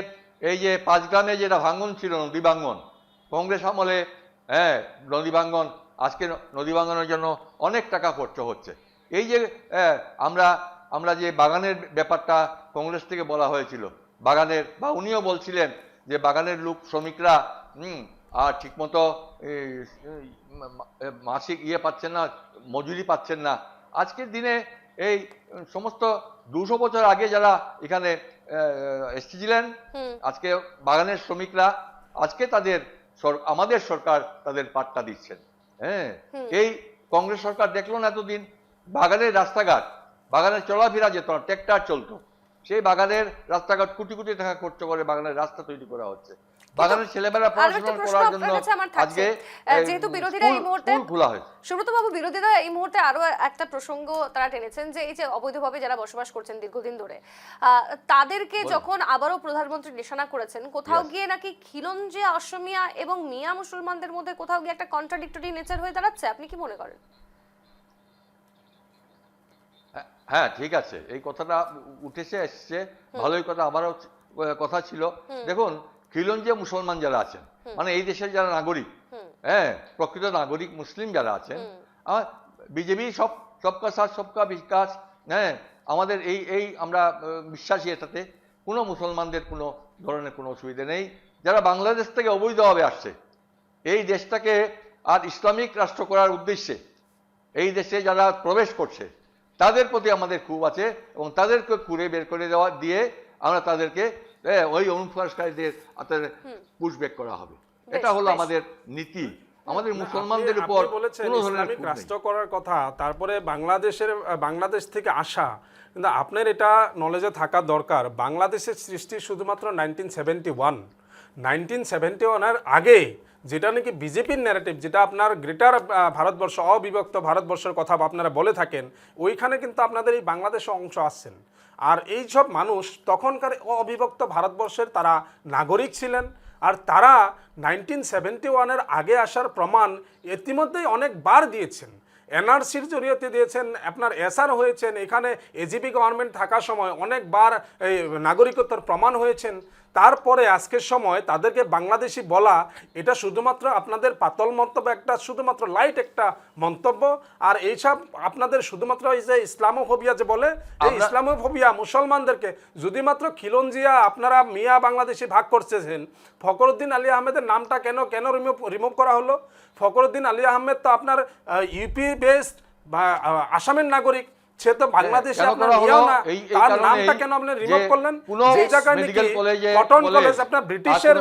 এই যে 5 গ্রামে যেটা ভাঙন ছিল, নদী ভাঙন, কংগ্রেস আমলে, হ্যাঁ, নদী ভাঙন, আজকে নদী ভাঙনের জন্য অনেক টাকা খরচ হচ্ছে। এই যে আমরা যে বাগানের ব্যাপারটা কংগ্রেস থেকে বলা হয়েছিল, বাগানের, বা উনিও বলছিলেন যে বাগানের লোক শ্রমিকরা আর ঠিকমতো মাসিক পাচ্ছেন না, মজুরি পাচ্ছেন না। আজকের দিনে এই সমস্ত 200 বছর আগে যারা এখানে এসেছিলেন, আজকে বাগানের শ্রমিকরা, আজকে তাদের আমাদের সরকার তাদের পাট্টা দিচ্ছেন। হ্যাঁ, এই কংগ্রেস সরকার দেখলো না এতদিন বাগানের রাস্তাঘাট, বাগানের চলাফেরা যেত না, ট্র্যাক্টর চলতো, সেই বাগানের রাস্তাঘাট কোটি কোটি টাকা খরচ করে বাগানের রাস্তা তৈরি করা হচ্ছে, বাগানের ছেলেমেয়েরা পড়াশোনা করার জন্য আজকে যেহেতু বিরোধীরা এই মুহূর্তে খোলা হয়েছে। সুব্রত বাবু, বিরোধীরা এই মুহূর্তে আরো একটা প্রসঙ্গ তারা টেনেছেন যে এই যে অবৈধভাবে যারা বসবাস করছেন দীর্ঘদিন ধরে, তাদেরকে যখন আবারও প্রধানমন্ত্রী নিশানা করেছেন, কোথাও গিয়ে নাকি খিলঞ্জিয়া, অসমিয়া এবং মিয়া মুসলমানদের মধ্যে কোথাও গিয়ে একটা কন্ট্রাডিক্টরি নেচার হয়ে দাঁড়াচ্ছে, আপনি কি মনে করেন? হ্যাঁ, ঠিক আছে, এই কথাটা উঠেছে, এসছে, ভালোই কথা, আমারও কথা ছিল। দেখুন, খিলঞ্জিয়া মুসলমান যারা আছেন, মানে এই দেশের যারা নাগরিক, হ্যাঁ, প্রকৃত নাগরিক মুসলিম যারা আছেন, বিজেপি সবকা সাথ সবকা বিকাশ, হ্যাঁ, আমাদের এই আমরা বিশ্বাসী এটাতে, কোনো মুসলমানদের কোনো ধরনের কোনো অসুবিধা নেই। যারা বাংলাদেশ থেকে অবৈধভাবে আসছে, এই দেশটাকে আর ইসলামিক রাষ্ট্র করার উদ্দেশ্যে এই দেশে যারা প্রবেশ করছে, তাদের প্রতি আমাদের ক্ষোভ আছে এবং তাদেরকে খুঁড়ে বের করে দেওয়া দিয়ে আমরা তাদেরকে ওই অনুপ্রবেশকারীদের পুশব্যাক করা হবে। এটা হলো আমাদের নীতি। আমাদের মুসলমানদের উপর কোনো ধরনের রাষ্ট্র করার কথা, তারপরে বাংলাদেশ থেকে আসা, কিন্তু আপনার এটা নলেজে থাকা দরকার, বাংলাদেশের সৃষ্টি শুধুমাত্র 1971 এর আগে, যেটা নাকি বিজেপির ন্যারেটিভ, যেটা আপনার গ্রেটার ভারতবর্ষ, অবিভক্ত ভারতবর্ষের কথা আপনারা বলে থাকেন, ওইখানে কিন্তু আপনাদের এই বাংলাদেশের অংশ আসছেন। আর এই সব মানুষ তখনকার অবিভক্ত ভারতবর্ষের তারা নাগরিক ছিলেন, আর তারা 1971 আগে আসার প্রমাণ ইতিমধ্যেই অনেকবার দিয়েছেন। এনআরসির জরিয়তে দিয়েছেন, আপনার এসআর হয়েছেন, এখানে এজিপি গভর্নমেন্ট থাকার সময় অনেকবার এই নাগরিকত্বের প্রমাণ হয়েছেন। তারপরে আজকের সময় তাদেরকে বাংলাদেশি বলা, এটা শুধুমাত্র আপনাদের পাতল মন্তব্য, একটা শুধুমাত্র লাইট একটা মন্তব্য। আর এইসব আপনাদের শুধুমাত্র এই যে ইসলামোফোবিয়া যে বলে, এই ইসলামোফোবিয়া মুসলমানদেরকে যদি মাত্র খিলঞ্জিয়া আপনারা মিয়া বাংলাদেশি ভাগ করতেছেন, ফখরুদ্দিন আলী আহমেদের নামটা কেন রিমুভ করা হলো? ফখরুদ্দিন আলী আহমেদ তো আপনার ইউপি বেসড বা আসামের নাগরিক, সে তো বাংলাদেশে আপনার নিয়েও না, তার নামটা কেন আপনি রিমুভ করলেন? যে জায়গায় নাকি কটন কলেজ, আপনার ব্রিটিশের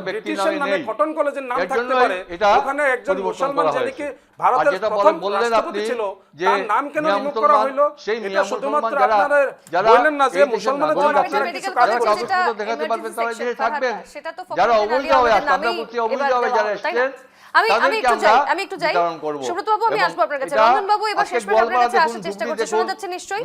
নামে কটন কলেজের নাম থাকতে পারে, ওখানে একজন মুসলমান যিনি কি ভারতের প্রথম রাষ্ট্রপতি ছিল, তার নাম কেন রিমুভ করা হইলো? এটা শুধুমাত্র আপনারা বললেন না যে মুসলমানের জন্য আপনারা কিছু কাজ করছেন, দেখাতে পারবেন, তারা দেশে থাকবেন। সেটা তো যারা অবৈধভাবে আসছে, আমরা বলছি অবৈধভাবে যারা এসেছেন, আমি একটু যাই সুব্রত বাবু, আমি আসবো আপনার কাছে। রঞ্জন বাবু, এবার শেষ পর্যন্ত আপনার কাছে আসার চেষ্টা করছি, শোনা যাচ্ছে নিশ্চয়ই?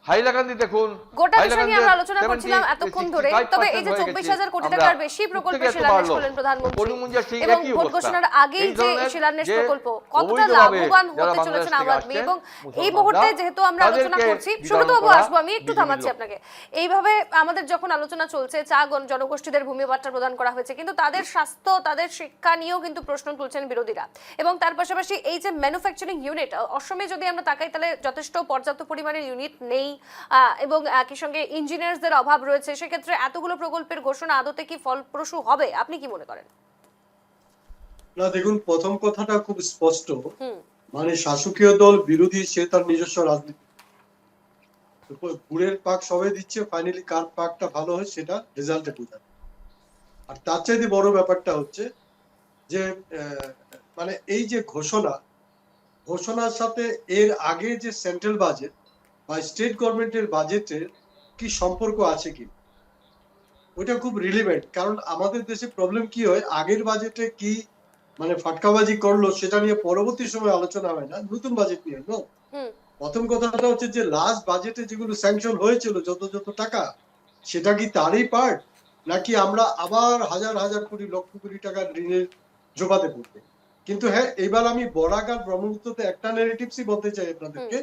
হাইলাকান্দি দেখুন, গোটা বিষয় নিয়ে আমরা আলোচনা করছিলাম এতক্ষণ ধরে। তবে এই যে 24,000 কোটি টাকার বেশি প্রকল্পে শিলান্যাস করলেন প্রধানমন্ত্রী, এবং ভোট ঘোষণার আগেই যে শিলান্যাস প্রকল্প, কতটা লাভবান হতে চলেছেন আম আদমি, এবং এই মুহূর্তে যেহেতু আমরা আলোচনা করছি, সুব্রত বাবু আসবো, আমি একটু থামাচ্ছি আপনাকে। এইভাবে আমাদের যখন আলোচনা চলছে, চা জনগোষ্ঠীদের ভূমি পাট্টা প্রদান করা হয়েছে, কিন্তু তাদের স্বাস্থ্য, তাদের শিক্ষা নিয়েও কিন্তু প্রশ্ন তুলছেন বিরোধীরা। এবং তার পাশাপাশি এই যে ম্যানুফ্যাকচারিং ইউনিট, অসমে যদি আমরা তাকাই তাহলে যথেষ্ট পর্যাপ্ত পরিমাণের ইউনিট নেই, এবং একই সঙ্গে ইঞ্জিনিয়ারদের অভাব রয়েছে। সেক্ষেত্রে এতগুলো প্রকল্পের ঘোষণা আদতে কি ফলপ্রসূ হবে, আপনি কি মনে করেন? না, দেখুন, প্রথম কথাটা খুব স্পষ্ট, মানে শাসকীয় দল বিরোধী, সে তার নিজস্ব রাজনীতি, গুড়ের পাক সবে দিচ্ছে, ফাইনালি কার পাকটা ভালো হয় সেটা রেজাল্টে বোঝায়। আর তার চাইতে বড় ব্যাপারটা হচ্ছে যে মানে এই যে ঘোষণার সাথে এর আগে যে সেন্ট্রাল বাজেট বা স্টেট গভর্নমেন্টের বাজেটের কি সম্পর্ক আছে কি, ওইটা খুব রিলেভেন্ট। কারণ আমাদের দেশে প্রবলেম কি হয়, আগের বাজেটে কি মানে ফাটকাবাজি করলো সেটা নিয়ে পরবর্তী সময় আলোচনা হয় না, নতুন বাজেট নিয়ে। প্রথম কথাটা হচ্ছে যে লাস্ট বাজেটে যেগুলো স্যাংশন হয়েছিল, যত টাকা, সেটা কি তারই পার্ট, নাকি আমরা আবার হাজার হাজার কোটি লক্ষ কোটি টাকার ঋণের জোগাতে পড়বে? কিন্তু হ্যাঁ, এবার আমি বরাক আর ব্রহ্মপুত্রতে একটা ন্যারেটিভসই বলতে চাই আপনাদেরকে,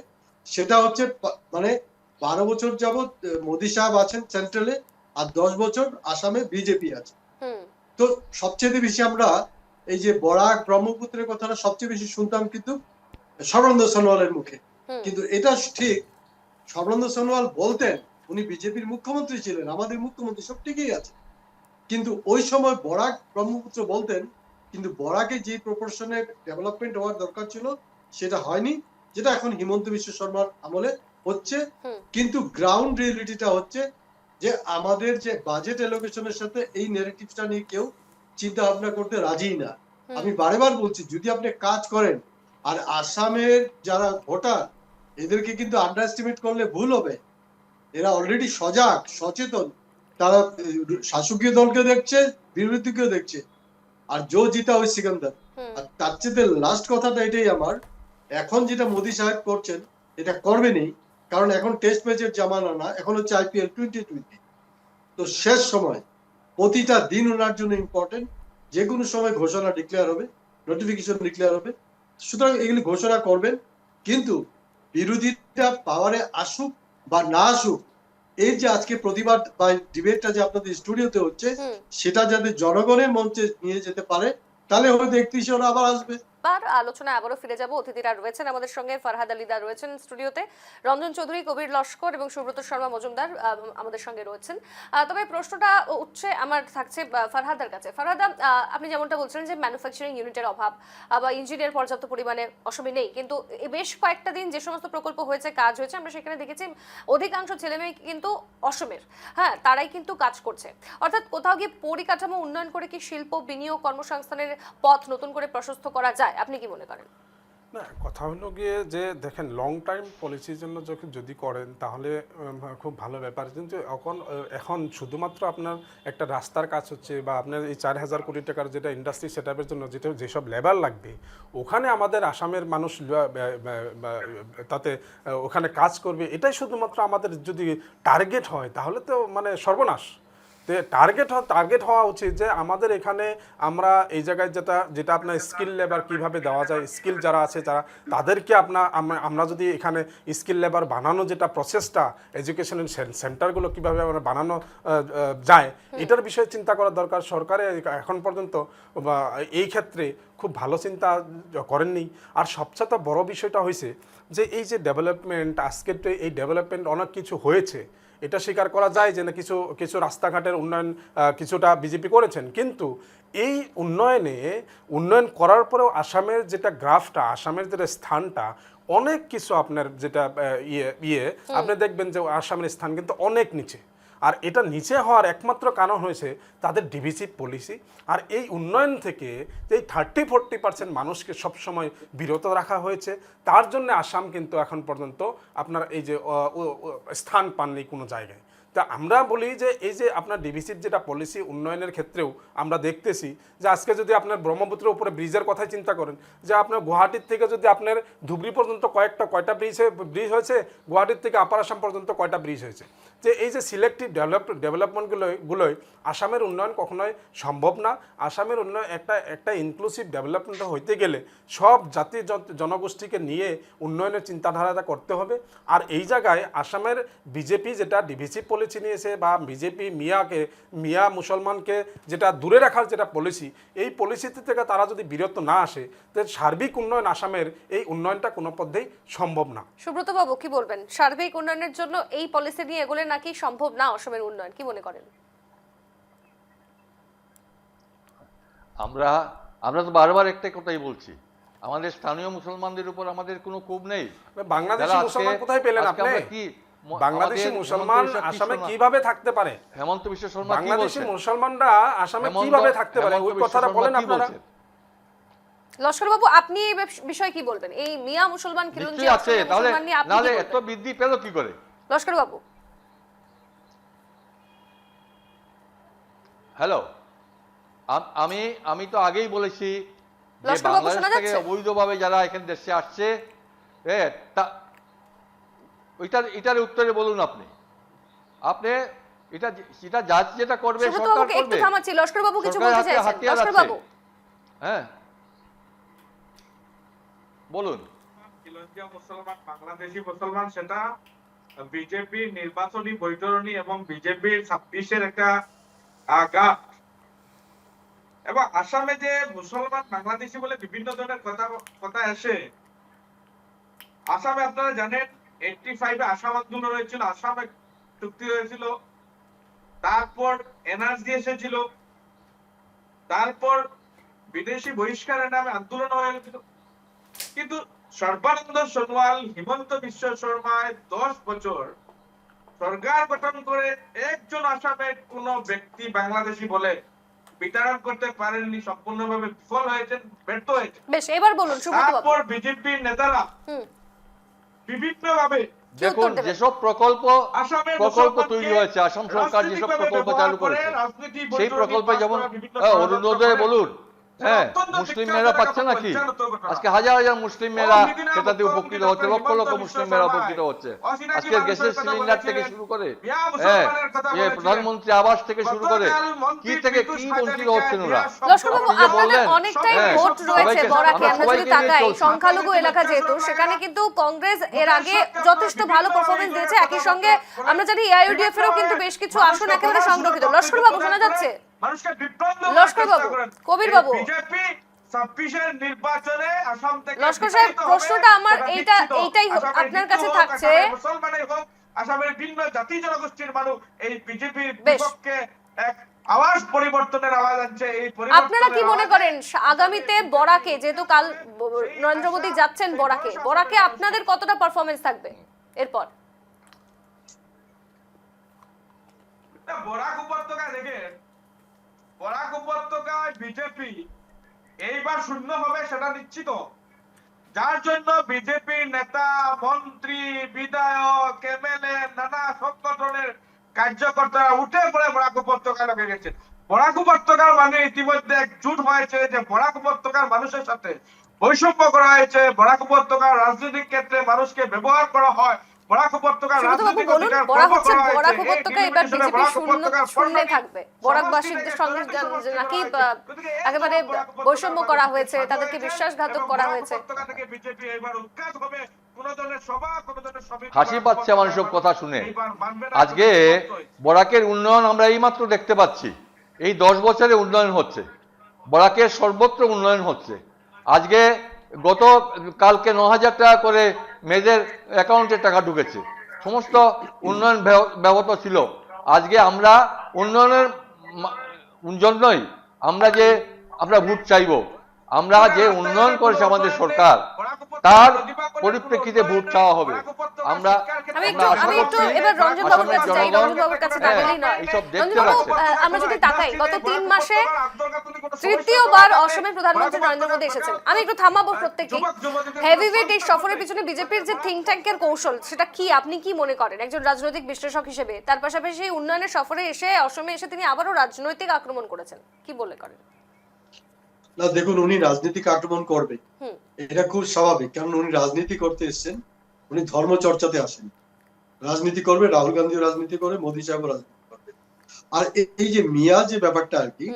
সেটা হচ্ছে মানে 12 বছর যাবৎ মোদী সাহেব আছেন সেন্ট্রালে, আর 10 বছর আসামে বিজেপি আছে। তো সবচেয়ে বেশি আমরা এই যে বরাক ব্রহ্মপুত্রের কথাটা সবচেয়ে বেশি শুনতাম কিন্তু সর্বানন্দ সোনোয়ালের মুখে। কিন্তু এটা ঠিক, সর্বানন্দ সোনোয়াল বলতেন, উনি বিজেপির মুখ্যমন্ত্রী ছিলেন, আমাদের মুখ্যমন্ত্রী, সব ঠিকই আছে, কিন্তু ওই সময় বরাক ব্রহ্মপুত্র বলতেন, কিন্তু বরাকে যে প্রপোর্শনে ডেভেলপমেন্ট হওয়ার দরকার ছিল সেটা হয়নি, যেটা এখন হিমন্ত বিশ্ব শর্মার আমলে হচ্ছে, হুম। কিন্তু গ্রাউন্ড রিয়েলিটিটা হচ্ছে যে আমাদের যে বাজেট এলোকেশনের সাথে এই নেগেটিভটা নিয়ে কেউ চিন্তা ভাবনা করতে রাজি না। আমি বারেবার বলছি, যদি আপনি কাজ করেন, আর আসামের যারা ভোটার এদেরকে কিন্তু আন্ডার এস্টিমেট করলে ভুল হবে। এরা অলরেডি সজাগ, সচেতন। তারা শাসকীয় দলকে দেখছে, বিরোধীকেও দেখছে। আর জো জিতা ওই সিকান্দার। আর তার চেয়ে লাস্ট কথাটা এটাই আমার, এখন যেটা মোদী সাহেব করছেন এটা করবেনই, কারণ এখন টেস্ট ম্যাচের জামানা না, এখন হচ্ছে IPL 2020। তো শেষ সময় প্রতিটা দিন ওনার জন্য ইম্পর্টেন্ট। যে কোনো সময় ঘোষণা ডিক্লেয়ার হবে, নোটিফিকেশন ডিক্লেয়ার হবে, সুতরাং এগুলি ঘোষণা করবেন। কিন্তু বিরোধীরা পাওয়ারে আসুক বা না আসুক, এই যে আজকে প্রতিবাদ বা ডিবেটটা যে আপনাদের স্টুডিওতে হচ্ছে, সেটা যাতে জনগণের মঞ্চে নিয়ে যেতে পারে, তাহলে হয়তো 31 ওরা আবার আসবে। আলোচনায় আবারও ফিরে যাব। অতিথিরা রয়েছেন আমাদের সঙ্গে, ফারহাদ আলিদা রয়েছেন স্টুডিওতে, রঞ্জন চৌধুরী, কবির লস্কর এবং সুব্রত শর্মা মজুমদার আমাদের সঙ্গে রয়েছেন। তবে প্রশ্নটা উঠছে আমার থাকছে ফারহাদার কাছে। ফারহাদা, আপনি যেমনটা বলছিলেন যে ম্যানুফ্যাকচারিং ইউনিটের অভাব বা ইঞ্জিনিয়ার পর্যাপ্ত পরিমাণে অসমে নেই, কিন্তু বেশ কয়েকটা দিন যে সমস্ত প্রকল্প হয়েছে, কাজ হয়েছে, আমরা সেখানে দেখেছি অধিকাংশ ছেলেমেয়ে কিন্তু অসমের, হ্যাঁ, তারাই কিন্তু কাজ করছে। অর্থাৎ কোথাও গিয়ে পরিকাঠামো উন্নয়ন করে কি শিল্প, বিনিয়োগ, কর্মসংস্থানের পথ নতুন করে প্রশস্ত করা যায়? আপনি কি মনে করেন? না, কথা হলো গিয়ে যে দেখেন, লং টাইম পলিসির জন্য যদি করেন তাহলে খুব ভালো ব্যাপার। কিন্তু এখন শুধুমাত্র আপনার একটা রাস্তার কাজ হচ্ছে, বা আপনার এই 4,000 কোটি টাকার যেটা ইন্ডাস্ট্রি সেট আপের জন্য যেসব লেবার লাগবে, ওখানে আমাদের আসামের মানুষ তাতে ওখানে কাজ করবে, এটাই শুধুমাত্র আমাদের যদি টার্গেট হয় তাহলে তো মানে সর্বনাশ। টার্গেট হওয়া উচিত যে আমাদের এখানে আমরা এই জায়গায় যেটা আপনার স্কিল লেবার কিভাবে দেওয়া যায়, স্কিল যারা আছে তাদেরকে আমরা যদি এখানে স্কিল লেবার বানানো যেটা প্রসেসটা, এডুকেশনাল সেন্টারগুলো কিভাবে আমরা বানানো যায়, এটার বিষয়ে চিন্তা করা দরকার। সরকারে এখন পর্যন্ত এই ক্ষেত্রে খুব ভালো চিন্তা করেননি। আর সবচেয়ে বড় বিষয়টা হয়েছে যে এই যে ডেভেলপমেন্ট, আজকের এই ডেভেলপমেন্ট অনেক কিছু হয়েছে, এটা স্বীকার করা যায় যে না, কিছু রাস্তাঘাটের উন্নয়ন কিছুটা বিজেপি করেছেন, কিন্তু এই উন্নয়ন করার পরেও আসামের যেটা গ্রাফটা, আসামের যেটা স্থানটা, অনেক কিছু আপনার যেটা আপনি দেখবেন যে আসামের স্থান কিন্তু অনেক নিচে। আর এটা নিচে হওয়ার একমাত্র কারণ হয়েছে তাদের ডিভিসিভ পলিসি। আর এই উন্নয়ন থেকে এই 30-40% মানুষকে সবসময় বিরত রাখা হয়েছে, তার জন্য আসাম কিন্তু এখন পর্যন্ত আপনার এই যে স্থান পাননি কোনো জায়গায়। তা আমরা বলি যে এই যে আপনার ডিভিসিভ যেটা পলিসি উন্নয়নের ক্ষেত্রেও আমরা দেখতেছি যে আজকে যদি আপনার ব্রহ্মপুত্রের উপরে ব্রিজের কথাই চিন্তা করেন, যে আপনার গুয়াহাটির থেকে যদি আপনার ধুবড়ি পর্যন্ত কয়টা ব্রিজ হয়েছে, গুয়াহাটির থেকে আপার আসাম পর্যন্ত কয়টা ব্রিজ হয়েছে। যে এই যে সিলেক্টিভ ডেভেলপমেন্টগুলোই আসামের উন্নয়ন কখনোই সম্ভব না। আসামের উন্নয়ন একটা ইনক্লুসিভ ডেভেলপমেন্ট হইতে গেলে সব জাতি জনগোষ্ঠীকে নিয়ে উন্নয়নের চিন্তাধারাটা করতে হবে। আর এই জায়গায় আসামের বিজেপি যেটা ডিভিসিভ পলিসি নিয়েছে, বা বিজেপি মিয়া মুসলমানকে যেটা দূরে রাখার যেটা পলিসি, এই পলিসিতে থেকে তারা যদি বিরত না আসে, তাহলে সার্বিক উন্নয়ন আসামের এই উন্নয়নটা কোনো পদ্ধেই সম্ভব না। সুব্রত বাবু কি বলবেন? সার্বিক উন্নয়নের জন্য এই পলিসি নিয়ে এগোলে নাকি সম্ভব না অসমের উন্নয়ন, কি মনে করেন? আমরা তো বারবার একটা কথাই বলছি, আমাদের স্থানীয় মুসলমানদের উপর আমাদের কোনো ক্ষোভ নেই। বাংলাদেশি মুসলমান কোথায় পেলেন আপনি? বাংলাদেশি মুসলমান আসামে কিভাবে থাকতে পারে? হেমন্ত বিশ্ব শর্মা বাংলাদেশি মুসলমানরা আসামে কিভাবে থাকতে পারে, ওই কথাটা বলেন আপনারা। লস্কর বাবু, আপনি এই বিষয়ে কি বলবেন? এই মিয়া মুসলমান কিলঞ্জি আছে, তাহলে নালে এত বৃদ্ধি পেল কি করে? লস্কর বাবু, হ্যালো, আমি তো আগেই বলেছি যে বাংলাদেশ থেকে অবৈধভাবে যারা এখানে দেশে আসছে, এটার উত্তরে বলুন আপনি এটা জাজ যেটা করবে সরকার করবে। একটু থামাচ্ছি, লস্কর বাবু কিছু বলতে চাইছেন। লস্কর বাবু, হ্যাঁ বলুন। খিলঞ্জিয়া মুসলমান, বাংলাদেশি মুসলমান, সেটা বিজেপি নির্বাচনী বৈতরণী এবং বিজেপির 26-এর একটা গাত। এবং আসামে যে মুসলমান বাংলাদেশি বলে বিভিন্ন ধরনের কথা আসে, আসামে আপনারা জানেন 85-এ আসাম আন্দোলন হয়েছিল, আসামে চুক্তি হয়েছিল, তারপর এনআরসি এসেছিল, তারপর বিদেশি বহিষ্কারের নামে আন্দোলন হয়েছিল, কিন্তু সর্বানন্দ সোনোয়াল, হিমন্ত বিশ্ব শর্মায় 10 বছর সরকার গঠন করে একজন আসামের কোন ব্যক্তি বাংলাদেশি বলে বিতরণ করতে পারেননি, সম্পূর্ণভাবে বিফল হয়েছেন, ব্যর্থ হয়েছেন। বেশ, এবার বলুন সুব্রত বাবু। তারপর বিজেপির নেতারা বিভিন্নভাবে দেখুন দেবেন? যেসব প্রকল্প আসামের তৈরি হয়েছে, আসাম সরকার যেসব প্রকল্প চালু করেছে সেই প্রকল্পে যেমন অরুণোদয় বলুন, হ্যাঁ, মুসলিম মেয়েরা পাচ্ছে নাকি? আজকে হাজার হাজার মুসলিম মেয়েরা সেটাতে উপকৃত হচ্ছে, লক্ষ লক্ষ মুসলিম মেয়েরা উপকৃত হচ্ছে। আজকে গ্যাসের সিলিন্ডার থেকে শুরু করে, হ্যাঁ, প্রধানমন্ত্রী আবাস থেকে শুরু করে কি থেকে কি বঞ্চিত হচ্ছেন ওরা। লস্কর বাবু, আপনি যে আপনাদের বললেন, অনেকটাই হ্যাঁ, ভোট রয়েছে সবাইকে- বরাকে। আমরা আমরা যদি সবাইকে নিয়ে তাকাই চলছি। সংখ্যালঘু এলাকা যেহেতু, সেখানে কিন্তু কংগ্রেস এর আগে যথেষ্ট ভালো পারফরমেন্স দিয়েছে। একই সঙ্গে আমরা জানি এআইইউডিএফ এরও কিন্তু বেশ কিছু আসন একেবারে সংরক্ষিত। লস্কর বাবু শোনা যাচ্ছে? মানুষকে বিভ্রান্ত লস্কর বাবু, কবির বাবু। বিজেপি 26 নির্বাচনে আসাম থেকে লস্কর সাহেব, বিতাড়িত হবে, প্রশ্নটা আমার সেটা এইটাই নিশ্চিত। আসামের আপনার হিন্দু কাছে হোক, থাকছে। আসামের মুসলমানই হোক, আসামের ভিন্ন জাতি জনগোষ্ঠীর মানুষ এই বিজেপির বেশ। বিপক্ষে এক আওয়াজ পরিবর্তনের আওয়াজ আনছে। এই আপনারা কি মনে আওয়াজে- করেন আগামীতে বরাকে, যেহেতু কাল নরেন্দ্র মোদী যাচ্ছেন বরাকে আপনাদের কতটা পারফরমেন্স থাকবে এরপর? বরাক উপত্যকা দেখেন, বরাক উপত্যকায় বিজেপি এইবার শূন্য হবে সেটা নিশ্চিত। যার জন্য বিজেপির নেতা, মন্ত্রী, বিধায়ক, এমএলএ, নানা সংগঠনের কার্যকর্তারা উঠে পড়ে বরাক উপত্যকায় লেগে গেছে। বরাক উপত্যকার মানে ইতিমধ্যে একজুট হয়েছে যে বরাক উপত্যকার মানুষের সাথে বৈষম্য করা হয়েছে। বরাক উপত্যকার রাজনৈতিক ক্ষেত্রে মানুষকে ব্যবহার করা হয়। বরাক উপত্যকার সুব্রত বাবু রাজনৈতিক বলুন, অধিকার বরাক খর্ব হচ্ছে করা হয়েছে। বরাক এই উপত্যকা এবার নির্বাচনে বিজেপি বরাক উপত্যকার শূন্যে ফলস্বরূপ থাকবে। বরাকবাসীদের সঙ্গে নাকি একেবারে বৈষম্য করা হয়েছে, তাদেরকে বিশ্বাসঘাতক করা হয়েছে। বিজেপি এবার উৎখাত হবে। কোন ধরনের সভা, কোন ধরনের সমিতি হাসি পাচ্ছে আমার সব কথা শুনে। আজকে বরাকের উন্নয়ন আমরা এইমাত্র দেখতে পাচ্ছি, এই 10 বছরে উন্নয়ন হচ্ছে, বরাকের সর্বত্র উন্নয়ন হচ্ছে। আজকে গত কালকে 9,000 টাকা করে মেয়েদের অ্যাকাউন্টে টাকা ঢুকেছে, সমস্ত উন্নয়ন ব্যাহত ছিল। আজকে আমরা উন্নয়নের জন্যই আমরা ভোট চাইব। আমরা যে উন্নয়ন করেছে আমাদের সরকার, তার পরিপ্রেক্ষিতে ভোট চাওয়া হবে। আমরা আমি একটু এবার রঞ্জন বাবুর কাছে যাই। রঞ্জন বাবুর কাছে না গেলেই নয়। এইসব দেখতে রঞ্জন বাবু, পাচ্ছেন। আমরা যদি তাকাই গত 3 মাসে তৃতীয়বার অসমের প্রধানমন্ত্রী নরেন্দ্র মোদী এসেছেন। আমি একটু থামাবো প্রত্যেককেই। হেভিওয়েট এই সফরের পিছনে বিজেপির যে থিঙ্ক ট্যাঙ্কের কৌশল, সেটা কি, আপনি কি মনে করেন একজন রাজনৈতিক বিশ্লেষক হিসেবে? তার পাশাপাশি উন্নয়নের সফরে এসে অসমে এসে তিনি আবারও রাজনৈতিক আক্রমণ করেছেন, কি বলে করেন? না দেখুন, উনি রাজনৈতিক আক্রমণ করবে, এটা খুব স্বাভাবিক, কারণ উনি রাজনীতি করতে এসেছেন, উনি ধর্ম চর্চাতে আসেন। রাজনীতি করবে, রাহুল গান্ধীও রাজনীতি করবে, মোদী সাহেবও রাজনীতি করবে। আর এই যে মিয়া যে ব্যাপারটা আর কি,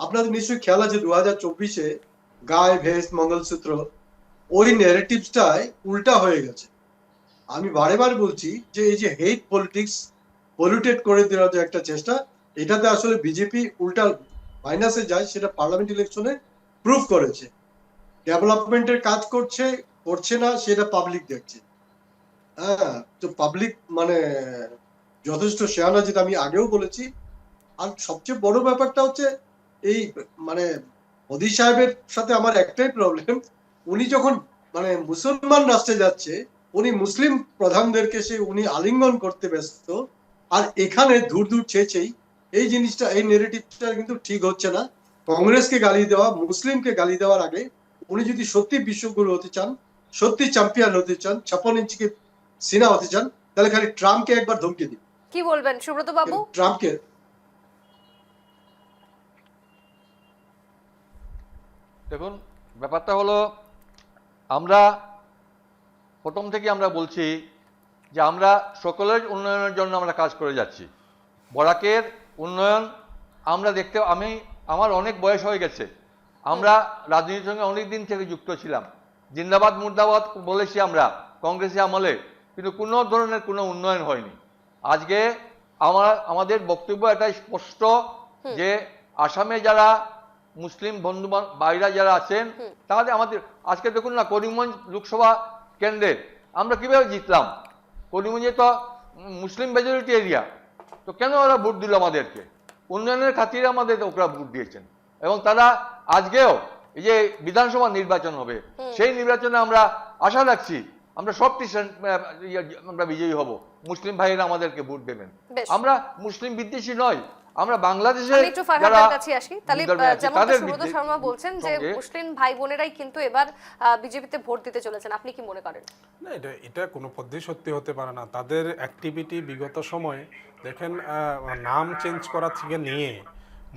আপনাদের নিশ্চয়ই খেয়াল আছে 2024-এ গায়ে ভেস মঙ্গলসূত্র, ওই ন্যারেটিভসটাই উল্টা হয়ে গেছে। আমি বারে বারে বলছি যে এই যে হেট পলিটিক্স পলিউটেড করে দেওয়ার যে একটা চেষ্টা, এটাতে আসলে বিজেপি উল্টা মাইনাসে যায়, সেটা পার্লামেন্ট ইলেকশনে প্রুভ করেছে। ডেভেলপমেন্টের কাজ করছে না, সেটা পাবলিক দেখছে। হ্যাঁ, তো পাবলিক মানে যথেষ্ট শেয়ানা, যেটা আমি আগেও বলেছি। আর সবচেয়ে বড় ব্যাপারটা হচ্ছে এই মানে মোদী সাহেবের সাথে আমার একটাই প্রবলেম, উনি যখন মানে মুসলমান রাষ্ট্রে যাচ্ছে, উনি মুসলিম প্রধানদেরকে উনি আলিঙ্গন করতে ব্যস্ত। আর এখানে দূর দূর চেয়েছেই এই জিনিসটা, এই নেগেটিভটা কিন্তু ঠিক হচ্ছে না। কংগ্রেসকে গালি দেওয়া, মুসলিমকে গালি দেওয়ার আগে উনি যদি সত্যি বিশ্বগুরু হতে চান, সত্যি চ্যাম্পিয়ন হতে চান, 56 ইঞ্চিকে সিনা হতে চান, তাহলে খালি ট্রাম্পকে একবার ধমকে দিন। কি বলবেন সুব্রত বাবু? ট্রাম্পকে দেখুন, ব্যাপারটা হলো, আমরা প্রথম থেকে আমরা বলছি যে আমরা সকলের উন্নয়নের জন্য আমরা কাজ করে যাচ্ছি। বরাকের উন্নয়ন আমরা আমার অনেক বয়স হয়ে গেছে, আমরা রাজনীতির সঙ্গে অনেক দিন থেকে যুক্ত ছিলাম। জিন্দাবাদ মুর্দাবাদ বলেছি আমরা কংগ্রেসে আমলে, কিন্তু কোনো ধরনের কোনো উন্নয়ন হয়নি। আজকে আমাদের বক্তব্য এটাই স্পষ্ট যে আসামে যারা মুসলিম বন্ধু ভাইরা যারা আছেন, তাহলে আমাদের আজকে দেখুন না, করিমগঞ্জ লোকসভা কেন্দ্রে আমরা কিভাবে জিতলাম। করিমগঞ্জে তো মুসলিম মেজরিটি এরিয়া, তো কেন ওরা ভোট দিল আমাদেরকে? উন্নয়নের খাতিরে আমাদের ওরা ভোট দিয়েছেন। এবং তারা আজকেও এই যে বিধানসভা নির্বাচন হবে, সেই নির্বাচনে আশা রাখছি আমরা সবটি আমরা বিজয়ী হব, মুসলিম ভাইয়েরা আমাদেরকে ভোট দেবেন। বেশ। আমরা মুসলিম বিদ্বেষী নয়, আমরা বাংলাদেশে আমি একটু ফারহাদের কাছে আসি তাহলে। যেমন সুব্রত শর্মা বলছেন যে মুসলিম ভাই বোনেরাই কিন্তু এবার বিজেপিতে ভোট দিতে চলেছেন, আপনি কি মনে করেন? না, এটা কোনো পদ্ধতি সত্যি হতে পারে না। তাদের অ্যাক্টিভিটি বিগত সময়ে দেখেন, নাম চেঞ্জ করা থেকে নিয়ে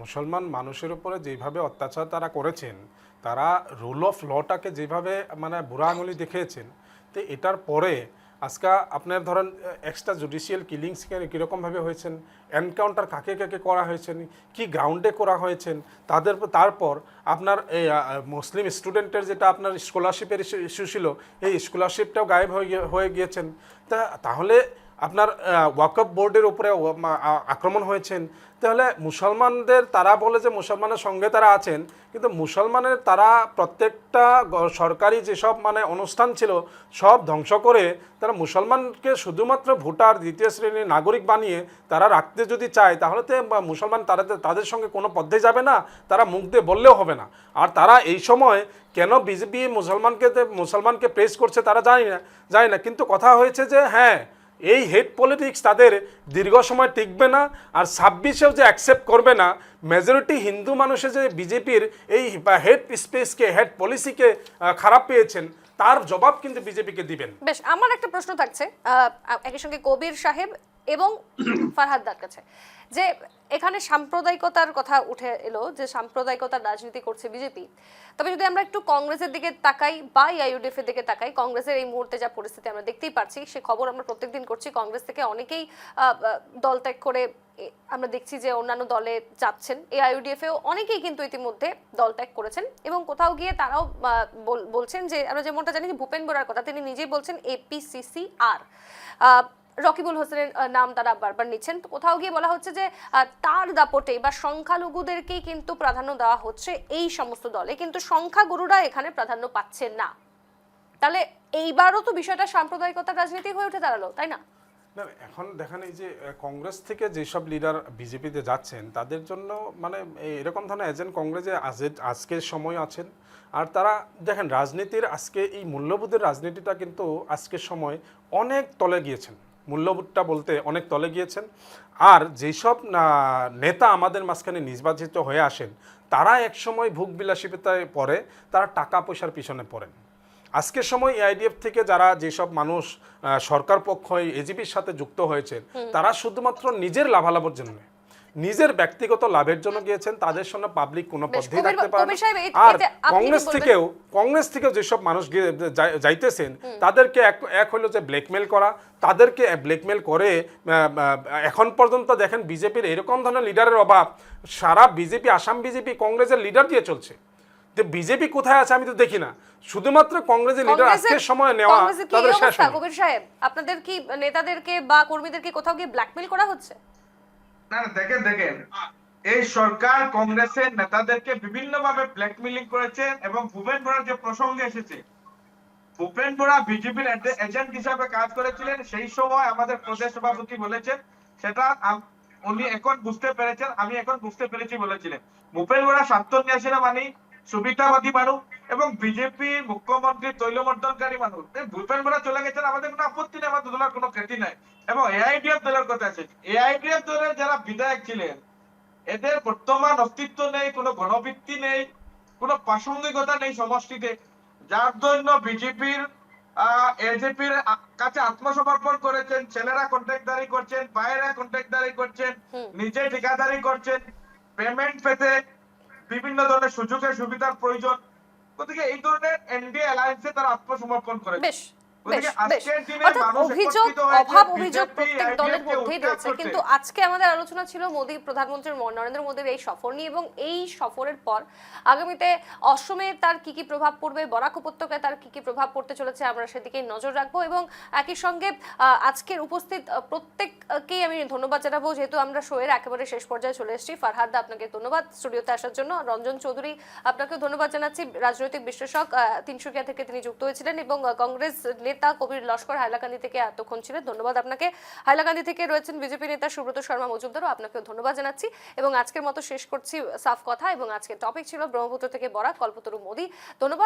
মুসলমান মানুষের উপরে যেভাবে অত্যাচার তারা করেছেন, তারা রুল অফ লটাকে যেভাবে মানে বুড়া আঙুলি দেখিয়েছেন, তো এটার পরে আজকে আপনার ধরেন এক্সট্রা জুডিশিয়াল কিলিংস কীরকমভাবে হয়েছেন, এনকাউন্টার কাকে কাকে করা হয়েছেন, কি গ্রাউন্ডে করা হয়েছেন, তারপর আপনার এই মুসলিম স্টুডেন্টের যেটা আপনার স্কলারশিপের ইস্যু ছিল, এই স্কলারশিপটাও গায়েব হয়ে গিয়েছেন। তাহলে আপনার ওয়াকফ বোর্ডের উপরে আক্রমণ হয়েছেন। তাহলে মুসলমানদের, তারা বলে যে মুসলমানের সঙ্গে তারা আছেন, কিন্তু মুসলমানের তারা প্রত্যেকটা সরকারি যেসব মানে অনুষ্ঠান ছিল সব ধ্বংস করে তারা মুসলমানকে শুধুমাত্র ভোটার, দ্বিতীয় শ্রেণীর নাগরিক বানিয়ে তারা রাখতে যদি চায়, তাহলে তো মুসলমান তাদের সঙ্গে কোনো পথে যাবে না, তারা মুখ দিয়ে বললেও হবে না। আর তারা এই সময় কেন বিজেপি মুসলমানকে প্রেস করছে তারা জানি না, কিন্তু কথা হয়েছে যে হ্যাঁ, এই হেড পলিটিক্স তাদের দীর্ঘ সময় টিকবে না। আর 26-এও যে অ্যাকসেপ্ট করবে না, মেজরিটি হিন্দু মানুষে যে বিজেপির এই হেড স্পেসকে, হেড পলিসিকে খারাপ পেয়েছেন, তার জবাব কিন্তু বিজেপিকে দিবেন। বেশ, আমার একটা প্রশ্ন থাকছে একই সঙ্গে কবির সাহেব এবং ফারহাদার কাছে, যে এখানে সাম্প্রদায়িকতার কথা উঠে এলো, যে সাম্প্রদায়িকতার রাজনীতি করছে বিজেপি। তবে যদি আমরা একটু কংগ্রেসের দিকে তাকাই বা ইউডিএফ এর দিকে তাকাই, কংগ্রেসের এই মুহূর্তে যা পরিস্থিতি আমরা দেখতেই পাচ্ছি, সে খবর আমরা প্রত্যেকদিন করছি। কংগ্রেস থেকে অনেকেই দল ত্যাগ করে আমরা দেখছি যে অন্যান্য দলে যাচ্ছেন। এআইইউডিএফ এও অনেকেই কিন্তু ইতিমধ্যে দল ত্যাগ করেছেন এবং কোথাও গিয়ে তারাও বলছেন যে, আমরা যেমনটা জানি যে ভূপেন বোরার কথা, তিনি নিজেই বলছেন APCCR, রকিবুল হোসেনের নাম তারা বারবার নিচ্ছেন। তো কোথাও গিয়ে বলা হচ্ছে যে তার দাপটে বা সংখ্যালঘুদেরকেই কিন্তু প্রাধান্য দেওয়া হচ্ছে এই সমস্ত দলে, কিন্তু সংখ্যাগুরুরা এখানে প্রাধান্য পাচ্ছেন না। তাহলে এইবারও তো বিষয়টা সাম্প্রদায়িকতার রাজনীতি হয়ে উঠে দাঁড়ালো, তাই না? না, এখন দেখেন এই যে কংগ্রেস থেকে যেসব লিডার বিজেপিতে যাচ্ছেন, তাদের জন্য মানে এরকম ধরনের এজেন্ট কংগ্রেসে আজকের সময় আছেন। আর তারা দেখেন রাজনীতির আজকে এই মূল্যবোধের রাজনীতিটা কিন্তু আজকের সময় অনেক তলে গিয়েছেন, মূল্যবোধটা বলতে অনেক তলে গিয়েছেন। আর যেসব নেতা আমাদের মাঝখানে নির্বাচিত হয়ে আসেন, তারা একসময় ভোগবিলাসিতায় পড়ে, তারা টাকা পয়সার পিছনে পড়েন। আজকের সময় এআইডিএফ থেকে যারা যেসব মানুষ সরকার পক্ষ এজিপির সাথে যুক্ত হয়েছেন, তারা শুধুমাত্র নিজের লাভালাভের জন্য, নিজের ব্যক্তিগত লাভের জন্য গিয়েছেন, তাদের সঙ্গে পাবলিক কোনো পদ্ধতি রাখতে পারে না। আর কংগ্রেস থেকেও যেসব মানুষ যাইতেছেন, তাদেরকে এক হলো যে ব্ল্যাকমেল করা, তাদেরকে ব্ল্যাকমেল করে এখন পর্যন্ত দেখেন বিজেপির এরকম ধরনের লিডারের অভাব, সারা বিজেপি, আসাম বিজেপি কংগ্রেসের লিডার দিয়ে চলছে। বিজেপি কোথায় আছে আমি তো দেখি না, শুধুমাত্র কংগ্রেসের লিডার আজকের সময় নেওয়া তাদের শেষ। কবির সাহেব, আপনাদের কি নেতাদেরকে বা কর্মীদেরকে কোথাও গিয়ে ব্ল্যাকমেল করা হচ্ছে? না, দেখেন এই সরকার কংগ্রেসের নেতাদেরকে বিভিন্নভাবে ব্ল্যাকমেলিং করেছে। এবং ভূপেন বোরার যে প্রসঙ্গে এসেছে, ভূপেন বোরা বিজেপির এজেন্ট হিসাবে কাজ করেছিলেন, সেই সময় আমাদের প্রদেশ সভাপতি বলেছেন, সেটা উনি এখন বুঝতে পেরেছেন, আমি এখন বুঝতে পেরেছি বলেছিলেন। ভূপেন বোরা স্বার্থন্যাসীরা মানে সুবিধাবাদী মানুষ এবং বিজেপির মুখ্যমন্ত্রী তৈলমর্দনকারী মানুষ। ভূপেন বোরা চলে গেছেন, আমাদের কোনো আপত্তি নেই, আমাদের দলের কোনো ক্ষতি নাই। এবং এআইডিএফ দলের কথা আছে, এআইডিএফ দলের যারা বিধায়ক ছিলেন, এদের বর্তমান অস্তিত্ব নেই, কোনো গণভিত্তি নেই, কোনো প্রাসঙ্গিকতা নেই সমষ্টিতে, যার জন্য বিজেপির এজেপির কাছে আত্মসমর্পণ করেছেন। ছেলেরা কন্ট্রাক্টদারি করছেন, ভাইয়েরা কন্ট্রাক্টদারি করছেন, নিজে ঠিকাদারি করছেন, পেমেন্ট পেতে বিভিন্ন ধরনের সুযোগের সুবিধার প্রয়োজন। গতিকে এই ধরনের এনডিএ অ্যালায়েন্সে তারা আত্মসমর্পণ করে। অভিযোগ, অভাব অভিযোগ প্রত্যেক দলের মধ্যেই রয়েছে। কিন্তু আজকে আমাদের আলোচনা ছিল মোদী, প্রধানমন্ত্রী নরেন্দ্র মোদীর এই সফর নিয়ে, এবং এই সফরের পর আগামীতে অসমে তার কি কি প্রভাব পড়বে, বরাক উপত্যকায় তার কি কি প্রভাব পড়তে চলেছে, আমরা সেদিকে নজর রাখবো। এবং একই সঙ্গে আজকের উপস্থিত প্রত্যেককেই আমি ধন্যবাদ জানাবো, যেহেতু আমরা শোয়ের একেবারে শেষ পর্যায়ে চলে এসেছি। ফারহাদ দা, আপনাকে ধন্যবাদ স্টুডিওতে আসার জন্য। রঞ্জন চৌধুরী, আপনাকেও ধন্যবাদ জানাচ্ছি, রাজনৈতিক বিশ্লেষক, তিনসুকিয়া থেকে তিনি যুক্ত হয়েছিলেন। এবং কংগ্রেস নেতা কবির লস্কর হাইলাকান্দি থেকে এতক্ষণ ছিলেন, ধন্যবাদ আপনাকে। হাইলাকান্দি থেকে রয়েছেন বিজেপি নেতা সুব্রত শর্মা মজুমদারও, আপনাকেও ধন্যবাদ জানাচ্ছি। এবং আজকের মতো শেষ করছি সাফ কথা, এবং আজকের টপিক ছিল ব্রহ্মপুত্র থেকে বরাক, কল্পতরু মোদী। ধন্যবাদ।